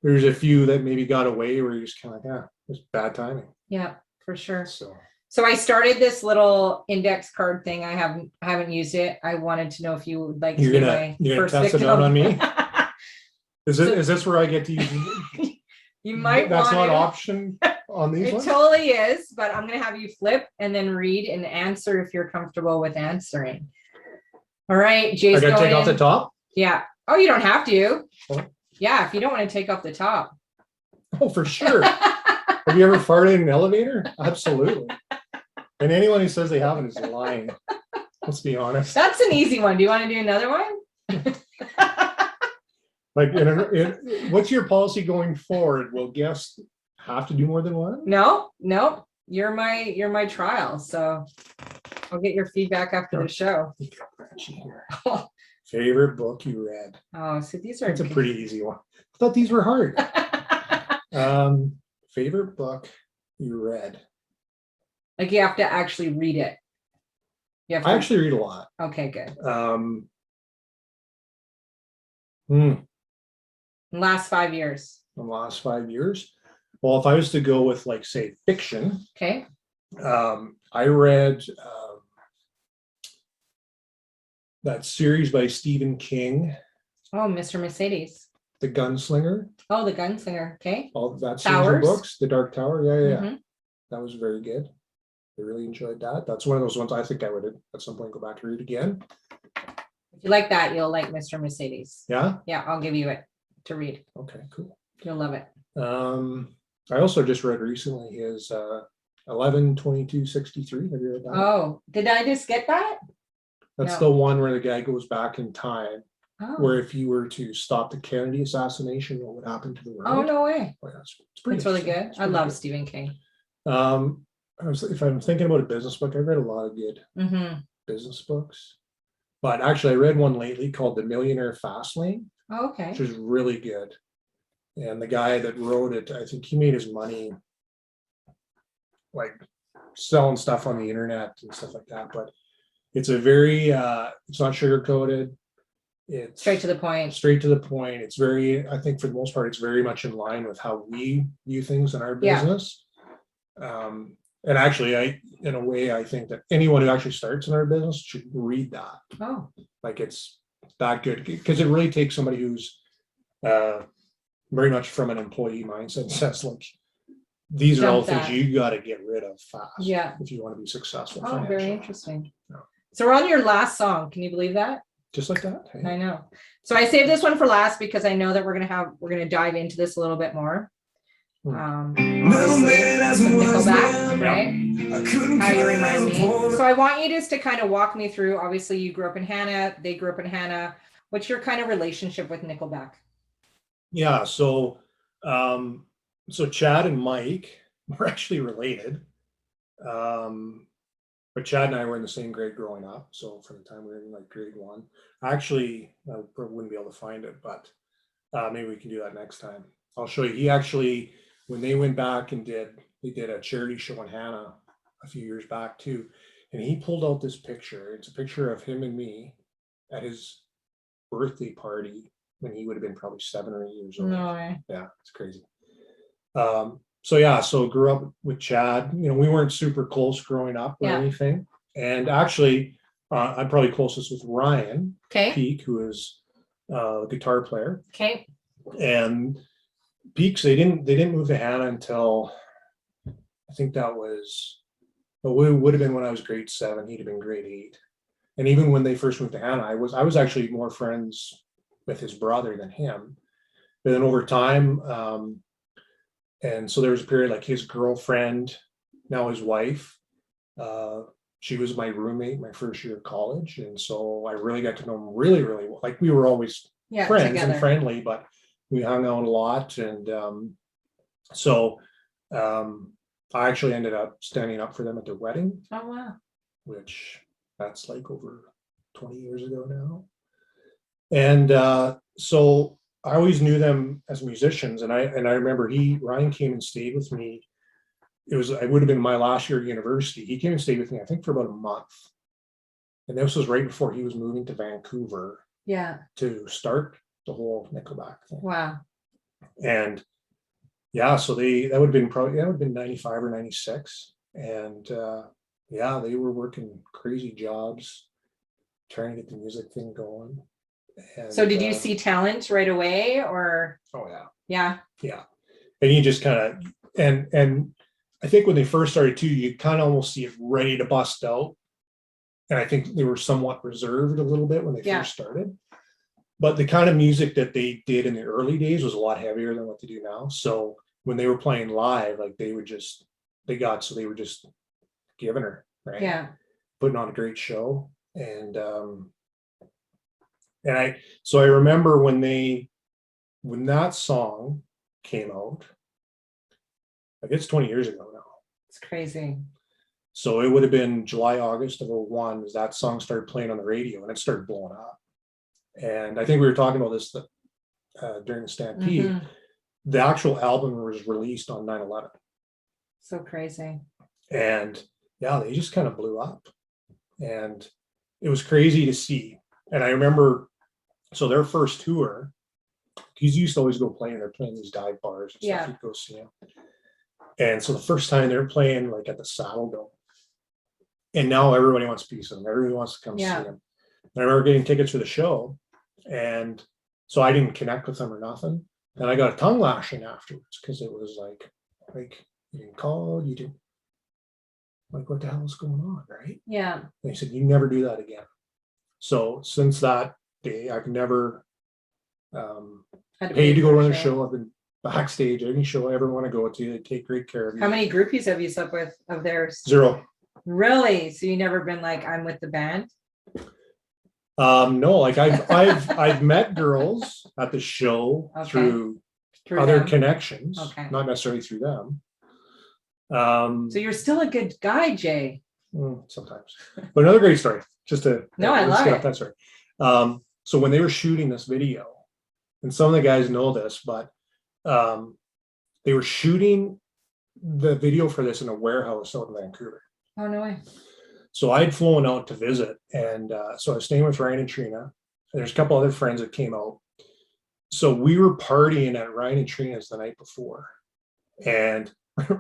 Speaker 3: there's a few that maybe got away where you're just kind of like, it's bad timing.
Speaker 2: Yeah, for sure.
Speaker 3: So
Speaker 2: I started this little index card thing. I haven't used it. I wanted to know if you would like to be my first
Speaker 3: test
Speaker 2: victim.
Speaker 3: it out on me. Is this where I get to use?
Speaker 2: You might.
Speaker 3: That's not an option on these ones.
Speaker 2: It totally is, but I'm gonna have you flip and then read and answer if you're comfortable with answering. All right, Jay's
Speaker 3: I gotta take off the top.
Speaker 2: Yeah. Oh, you don't have to.
Speaker 3: Oh.
Speaker 2: Yeah, if you don't want to take off the top.
Speaker 3: Oh, for sure. Have you ever farted in an elevator? Absolutely. And anyone who says they haven't is lying. Let's be honest.
Speaker 2: That's an easy one. Do you want to do another one?
Speaker 3: Like, what's your policy going forward? Will guests have to do more than one?
Speaker 2: No. You're my trial. So I'll get your feedback after the show.
Speaker 3: Favorite book you read?
Speaker 2: Oh, so these are.
Speaker 3: It's a pretty easy one. I thought these were hard. Favorite book you read?
Speaker 2: Like you have to actually read it.
Speaker 3: I actually read a lot.
Speaker 2: Okay, good. Last 5 years.
Speaker 3: In the last 5 years. Well, if I was to go with like say fiction,
Speaker 2: okay.
Speaker 3: I read that series by Stephen King.
Speaker 2: Oh, Mr. Mercedes.
Speaker 3: The Gunslinger.
Speaker 2: Oh, The Gunslinger. Okay.
Speaker 3: All that series of books. The Dark Tower. Yeah. Mm-hmm. That was very good. I really enjoyed that. That's one of those ones I think I would at some point go back to read again.
Speaker 2: If you like that, you'll like Mr. Mercedes.
Speaker 3: Yeah?
Speaker 2: Yeah, I'll give you it to read.
Speaker 3: Okay, cool.
Speaker 2: You'll love it.
Speaker 3: I also just read recently his 11/22/63. Have you read that?
Speaker 2: Oh, did I just get that?
Speaker 3: That's the one where the guy goes back in time. Oh. Where if you were to stop the Kennedy assassination, what would happen to the world?
Speaker 2: Oh, no way.
Speaker 3: Oh, yeah,
Speaker 2: it's really good. I love Stephen King.
Speaker 3: If I'm thinking about a business book, I read a lot of good business books. But actually, I read one lately called The Millionaire Fastlane.
Speaker 2: Oh, okay.
Speaker 3: Which is really good. And the guy that wrote it, I think he made his money like selling stuff on the internet and stuff like that. But it's a very, it's not sugar coated. It's
Speaker 2: straight to the point.
Speaker 3: It's very, I think for the most part, it's very much in line with how we view things in our business. And actually, in a way, I think that anyone who actually starts in our business should read that.
Speaker 2: Oh.
Speaker 3: Like it's that good because it really takes somebody who's very much from an employee mindset and says like, these are all things you got to get rid of fast.
Speaker 2: Yeah.
Speaker 3: If you want to be successful.
Speaker 2: Oh, very interesting. Yeah. So we're on your last song. Can you believe that?
Speaker 3: Just like that.
Speaker 2: Hey. I know. So I saved this one for last because I know that we're going to dive into this a little bit more. Obviously, some Nickelback, right? How you remind me. So I want you just to kind of walk me through. Obviously, you grew up in Hanna. They grew up in Hanna. What's your kind of relationship with Nickelback?
Speaker 3: Yeah, so Chad and Mike were actually related. But Chad and I were in the same grade growing up. So from the time we were in like grade 1, actually, I wouldn't be able to find it, but maybe we can do that next time. I'll show you. He actually, when they went back and they did a charity show in Hanna a few years back too, and he pulled out this picture. It's a picture of him and me at his birthday party when he would have been probably 7 or 8 years old.
Speaker 2: No way.
Speaker 3: Yeah, it's crazy. So grew up with Chad. You know, we weren't super close growing up or anything. And actually, I'm probably closest with Ryan Peak, who is a guitar player.
Speaker 2: Okay.
Speaker 3: And Peaks, they didn't move to Hanna until I think that was, it would have been when I was grade 7. He'd have been grade 8. And even when they first moved to Hanna, I was actually more friends with his brother than him. But then over time, and so there was a period like his girlfriend, now his wife, she was my roommate my first year of college. And so I really got to know him really, really well. Like we were always friends together and friendly, but we hung out a lot. And I actually ended up standing up for them at their wedding.
Speaker 2: Oh, wow.
Speaker 3: Which that's like over 20 years ago now. And so I always knew them as musicians, and I remember Ryan came and stayed with me. It would have been my last year at university. He came and stayed with me, I think, for about a month. And this was right before he was moving to Vancouver.
Speaker 2: Yeah.
Speaker 3: To start the whole Nickelback thing.
Speaker 2: Wow.
Speaker 3: And yeah, so that would have been 95 or 96. And they were working crazy jobs, trying to get the music thing going. And,
Speaker 2: so did you see talent right away, or?
Speaker 3: Oh yeah.
Speaker 2: Yeah.
Speaker 3: Yeah. And you just kind of, and I think when they first started too, you kind of almost see it ready to bust out. And I think they were somewhat reserved a little bit when they first started. But the kind of music that they did in the early days was a lot heavier than what they do now. So when they were playing live, like they were just giving her, right? Yeah. Putting on a great show. And I remember when that song came out, like it's 20 years ago now.
Speaker 2: It's crazy.
Speaker 3: So it would have been July, August of 2001 as that song started playing on the radio, and it started blowing up. And I think we were talking about this during the Stampede. Mm-hmm. The actual album was released on 9/11.
Speaker 2: So crazy.
Speaker 3: And yeah, they just kind of blew up. And it was crazy to see. And I remember, so their first tour, because used to always go playing, they're playing these dive bars and stuff, you'd go see them. And so the first time they're playing like at the Saddle Dome. And now everybody wants a piece of them. Everybody wants to come see them. And I remember getting tickets for the show. And so I didn't connect with them or nothing. And I got a tongue lashing afterwards because it was like you didn't call, you didn't, like, what the hell is going on, right? Yeah. And they said, you never do that again. So since that day, I've never paid to go to their show. I've been backstage, any show I ever want to go to. They take great care of you.
Speaker 2: How many groupies have you slept with of theirs?
Speaker 3: 0.
Speaker 2: Really? So you never been like, I'm with the band?
Speaker 3: No, like I've met girls at the show through other connections, not necessarily through them.
Speaker 2: So you're still a good guy, Jay.
Speaker 3: Sometimes. But another great story, just to
Speaker 2: I love it.
Speaker 3: That story. So when they were shooting this video, and some of the guys know this, but they were shooting the video for this in a warehouse out in Vancouver.
Speaker 2: Oh, no way.
Speaker 3: So I'd flown out to visit, and so I was staying with Ryan and Trina. And there's a couple other friends that came out. So we were partying at Ryan and Trina's the night before, and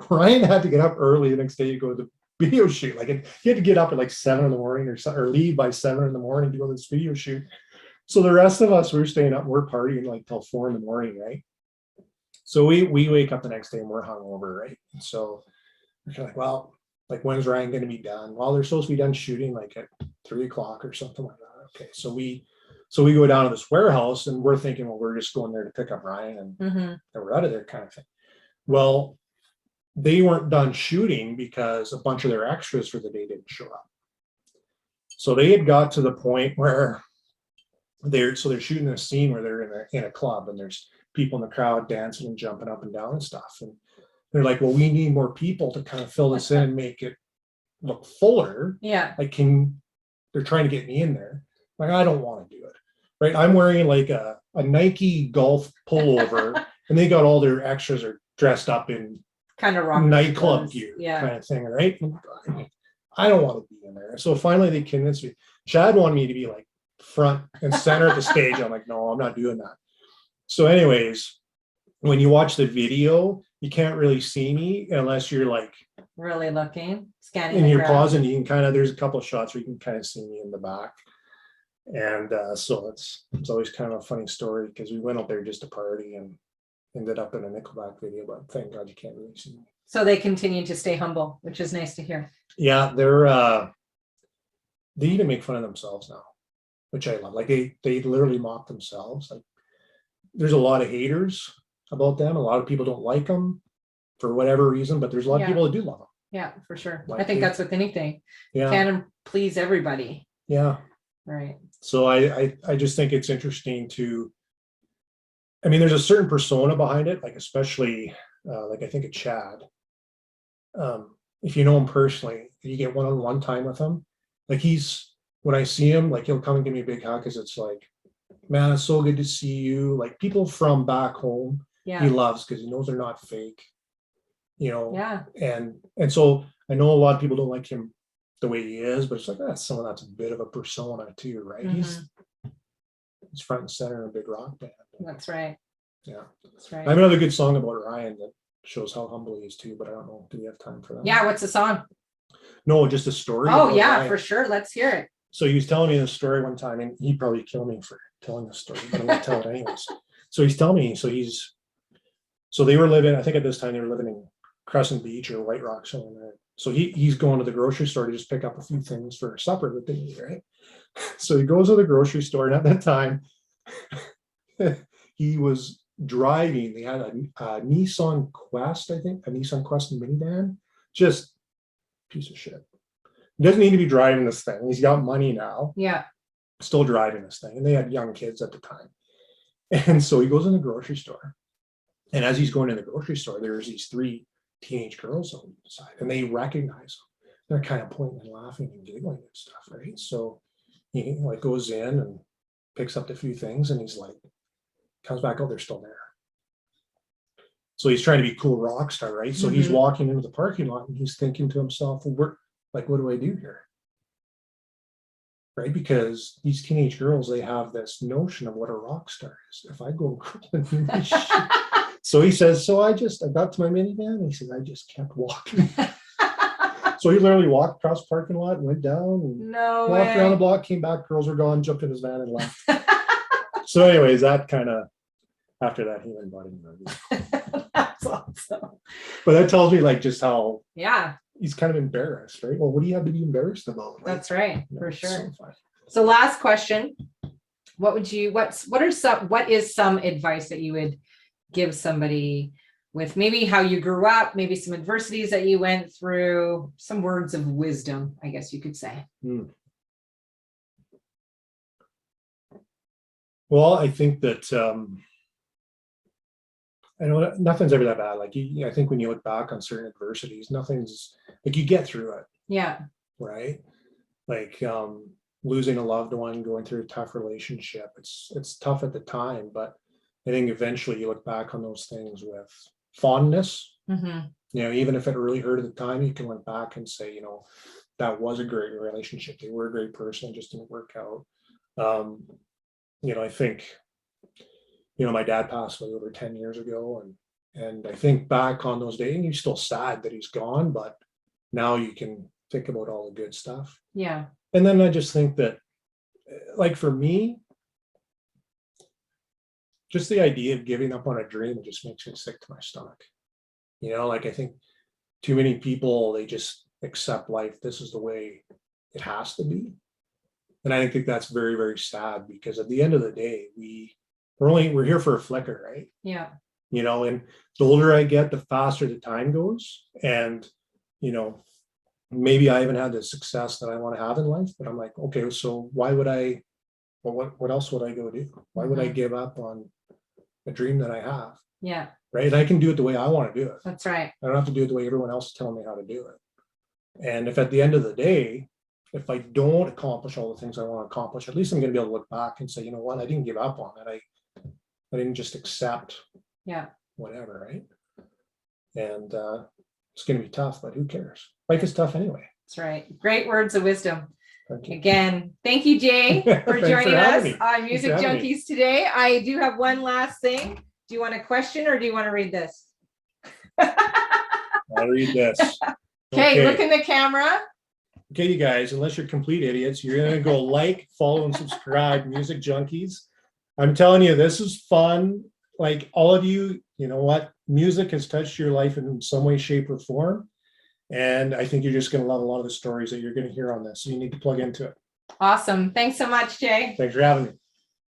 Speaker 3: Ryan had to get up early the next day to go to the video shoot. Like he had to get up at like 7 in the morning or leave by 7 in the morning to go to this video shoot. So the rest of us, we were staying up and we're partying like till 4 in the morning, right? So we wake up the next day and we're hungover, right? And so we're like, well, like, when's Ryan going to be done? Well, they're supposed to be done shooting like at 3 o'clock or something like that. Okay, so we go down to this warehouse and we're thinking, well, we're just going there to pick up Ryan and we're out of there, kind of thing. Well, they weren't done shooting because a bunch of their extras for the day didn't show up. So they had got to the point where they're shooting a scene where they're in a club and there's people in the crowd dancing and jumping up and down and stuff. And they're like, well, we need more people to kind of fill this in and make it look fuller.
Speaker 2: Yeah.
Speaker 3: Like, they're trying to get me in there. Like, I don't want to do it. Right. I'm wearing like a Nike golf pullover and they got all their extras are dressed up in
Speaker 2: kind of rock
Speaker 3: nightclub gear,
Speaker 2: yeah,
Speaker 3: kind of thing. Right. I don't want to be in there. So finally they convinced me. Chad wanted me to be like front and center of the stage. I'm like, no, I'm not doing that. So anyways, when you watch the video, you can't really see me unless you're like
Speaker 2: really looking, scanning.
Speaker 3: And you're pausing, you can kind of, there's a couple of shots where you can kind of see me in the back. And so it's always kind of a funny story because we went up there just to party and ended up in a Nickelback video, but thank God you can't really see me.
Speaker 2: So they continue to stay humble, which is nice to hear.
Speaker 3: Yeah, they even make fun of themselves now, which I love. Like they literally mock themselves. Like there's a lot of haters about them. A lot of people don't like them for whatever reason, but there's a lot of people that do love them.
Speaker 2: Yeah, for sure.
Speaker 3: Like
Speaker 2: I think that's with anything.
Speaker 3: Yeah.
Speaker 2: Can't please everybody.
Speaker 3: Yeah.
Speaker 2: Right.
Speaker 3: So I just think it's interesting to, I mean, there's a certain persona behind it, like especially like I think of Chad. If you know him personally, you get one-on-one time with him. Like when I see him, like he'll come and give me a big hug because it's like, man, it's so good to see you. Like people from back home, he loves because he knows they're not fake. You know, and so I know a lot of people don't like him the way he is, but it's like that's someone that's a bit of a persona too, right?
Speaker 2: Mm-hmm.
Speaker 3: He's front and center in a big rock band.
Speaker 2: That's right.
Speaker 3: Yeah,
Speaker 2: that's right.
Speaker 3: I have another good song about Ryan that shows how humble he is too, but I don't know. Do we have time for that?
Speaker 2: Yeah, what's the song?
Speaker 3: No, just a story.
Speaker 2: Oh yeah,
Speaker 3: Ryan.
Speaker 2: For sure. Let's hear it.
Speaker 3: So he was telling me this story one time, and he'd probably kill me for telling this story, but I'm gonna tell it anyways. So he's telling me, so they were living, I think at this time they were living in Crescent Beach or White Rock, somewhere there. So he's going to the grocery store to just pick up a few things for supper that they need, right? So he goes to the grocery store, and at that time, he was driving. They had a Nissan Quest, I think, a Nissan Quest minivan. Just piece of shit. He doesn't need to be driving this thing. He's got money now.
Speaker 2: Yeah.
Speaker 3: Still driving this thing, and they had young kids at the time. And so he goes in the grocery store, and as he's going in the grocery store, there's these three teenage girls on the side, and they recognize him. They're kind of pointing and laughing and giggling and stuff, right? So he like goes in and picks up a few things, and he's like, comes back out, they're still there. So he's trying to be cool rock star, right? So he's walking into the parking lot and he's thinking to himself, well, what do I do here? Right? Because these teenage girls, they have this notion of what a rock star is. If I go and so he says, so I got to my minivan, and he says, I just kept walking. So he literally walked across the parking lot and went down and walked around the block, came back, girls were gone, jumped in his van and left. So anyways, that kind of, after that, he went bought him.
Speaker 2: That's awesome.
Speaker 3: But that tells me like just how he's kind of embarrassed, right? Well, what do you have to be embarrassed about? Like,
Speaker 2: that's right, for sure.
Speaker 3: So,
Speaker 2: so last question. What is some advice that you would give somebody with maybe how you grew up, maybe some adversities that you went through, some words of wisdom, I guess you could say?
Speaker 3: Well, I think that I know nothing's ever that bad. Like I think when you look back on certain adversities, nothing's like you get through it.
Speaker 2: Yeah.
Speaker 3: Right. Like losing a loved one, going through a tough relationship. It's tough at the time, but I think eventually you look back on those things with fondness. You know, even if it really hurt at the time, you can look back and say, you know, that was a great relationship. They were a great person, it just didn't work out. You know, I think, you know, my dad passed away over 10 years ago, and I think back on those days, and you're still sad that he's gone, but now you can think about all the good stuff.
Speaker 2: Yeah.
Speaker 3: And then I just think that, like for me, just the idea of giving up on a dream, it just makes me sick to my stomach. You know, like I think too many people, they just accept life. This is the way it has to be. And I think that's very, very sad because at the end of the day, we're here for a flicker, right?
Speaker 2: Yeah.
Speaker 3: you know, and the older I get, the faster the time goes. And, you know, maybe I haven't had the success that I want to have in life, but I'm like, okay, so why would I, well, what else would I go do? Why would I give up on a dream that I have?
Speaker 2: Yeah.
Speaker 3: Right. And I can do it the way I want to do it.
Speaker 2: That's right.
Speaker 3: I don't have to do it the way everyone else is telling me how to do it. And if at the end of the day, if I don't accomplish all the things I want to accomplish, at least I'm going to be able to look back and say, you know what, I didn't give up on it. I didn't just accept whatever, right? And it's going to be tough, but who cares? Life is tough anyway.
Speaker 2: That's right. Great words of wisdom.
Speaker 3: Thank you.
Speaker 2: Again, thank you, Jay, for
Speaker 3: Thanks
Speaker 2: joining
Speaker 3: for
Speaker 2: us
Speaker 3: having me.
Speaker 2: on Music
Speaker 3: Thanks for having
Speaker 2: Junkies today. I do have one last thing. Do you want a question or do you want to read this?
Speaker 3: I'll read this.
Speaker 2: Okay, look in the camera.
Speaker 3: Okay, you guys, unless you're complete idiots, you're going to go like, follow, and subscribe Music Junkies. I'm telling you, this is fun. Like all of you, you know what? Music has touched your life in some way, shape, or form. And I think you're just going to love a lot of the stories that you're going to hear on this. So you need to plug into it.
Speaker 2: Awesome. Thanks so much, Jay.
Speaker 3: Thanks for having me.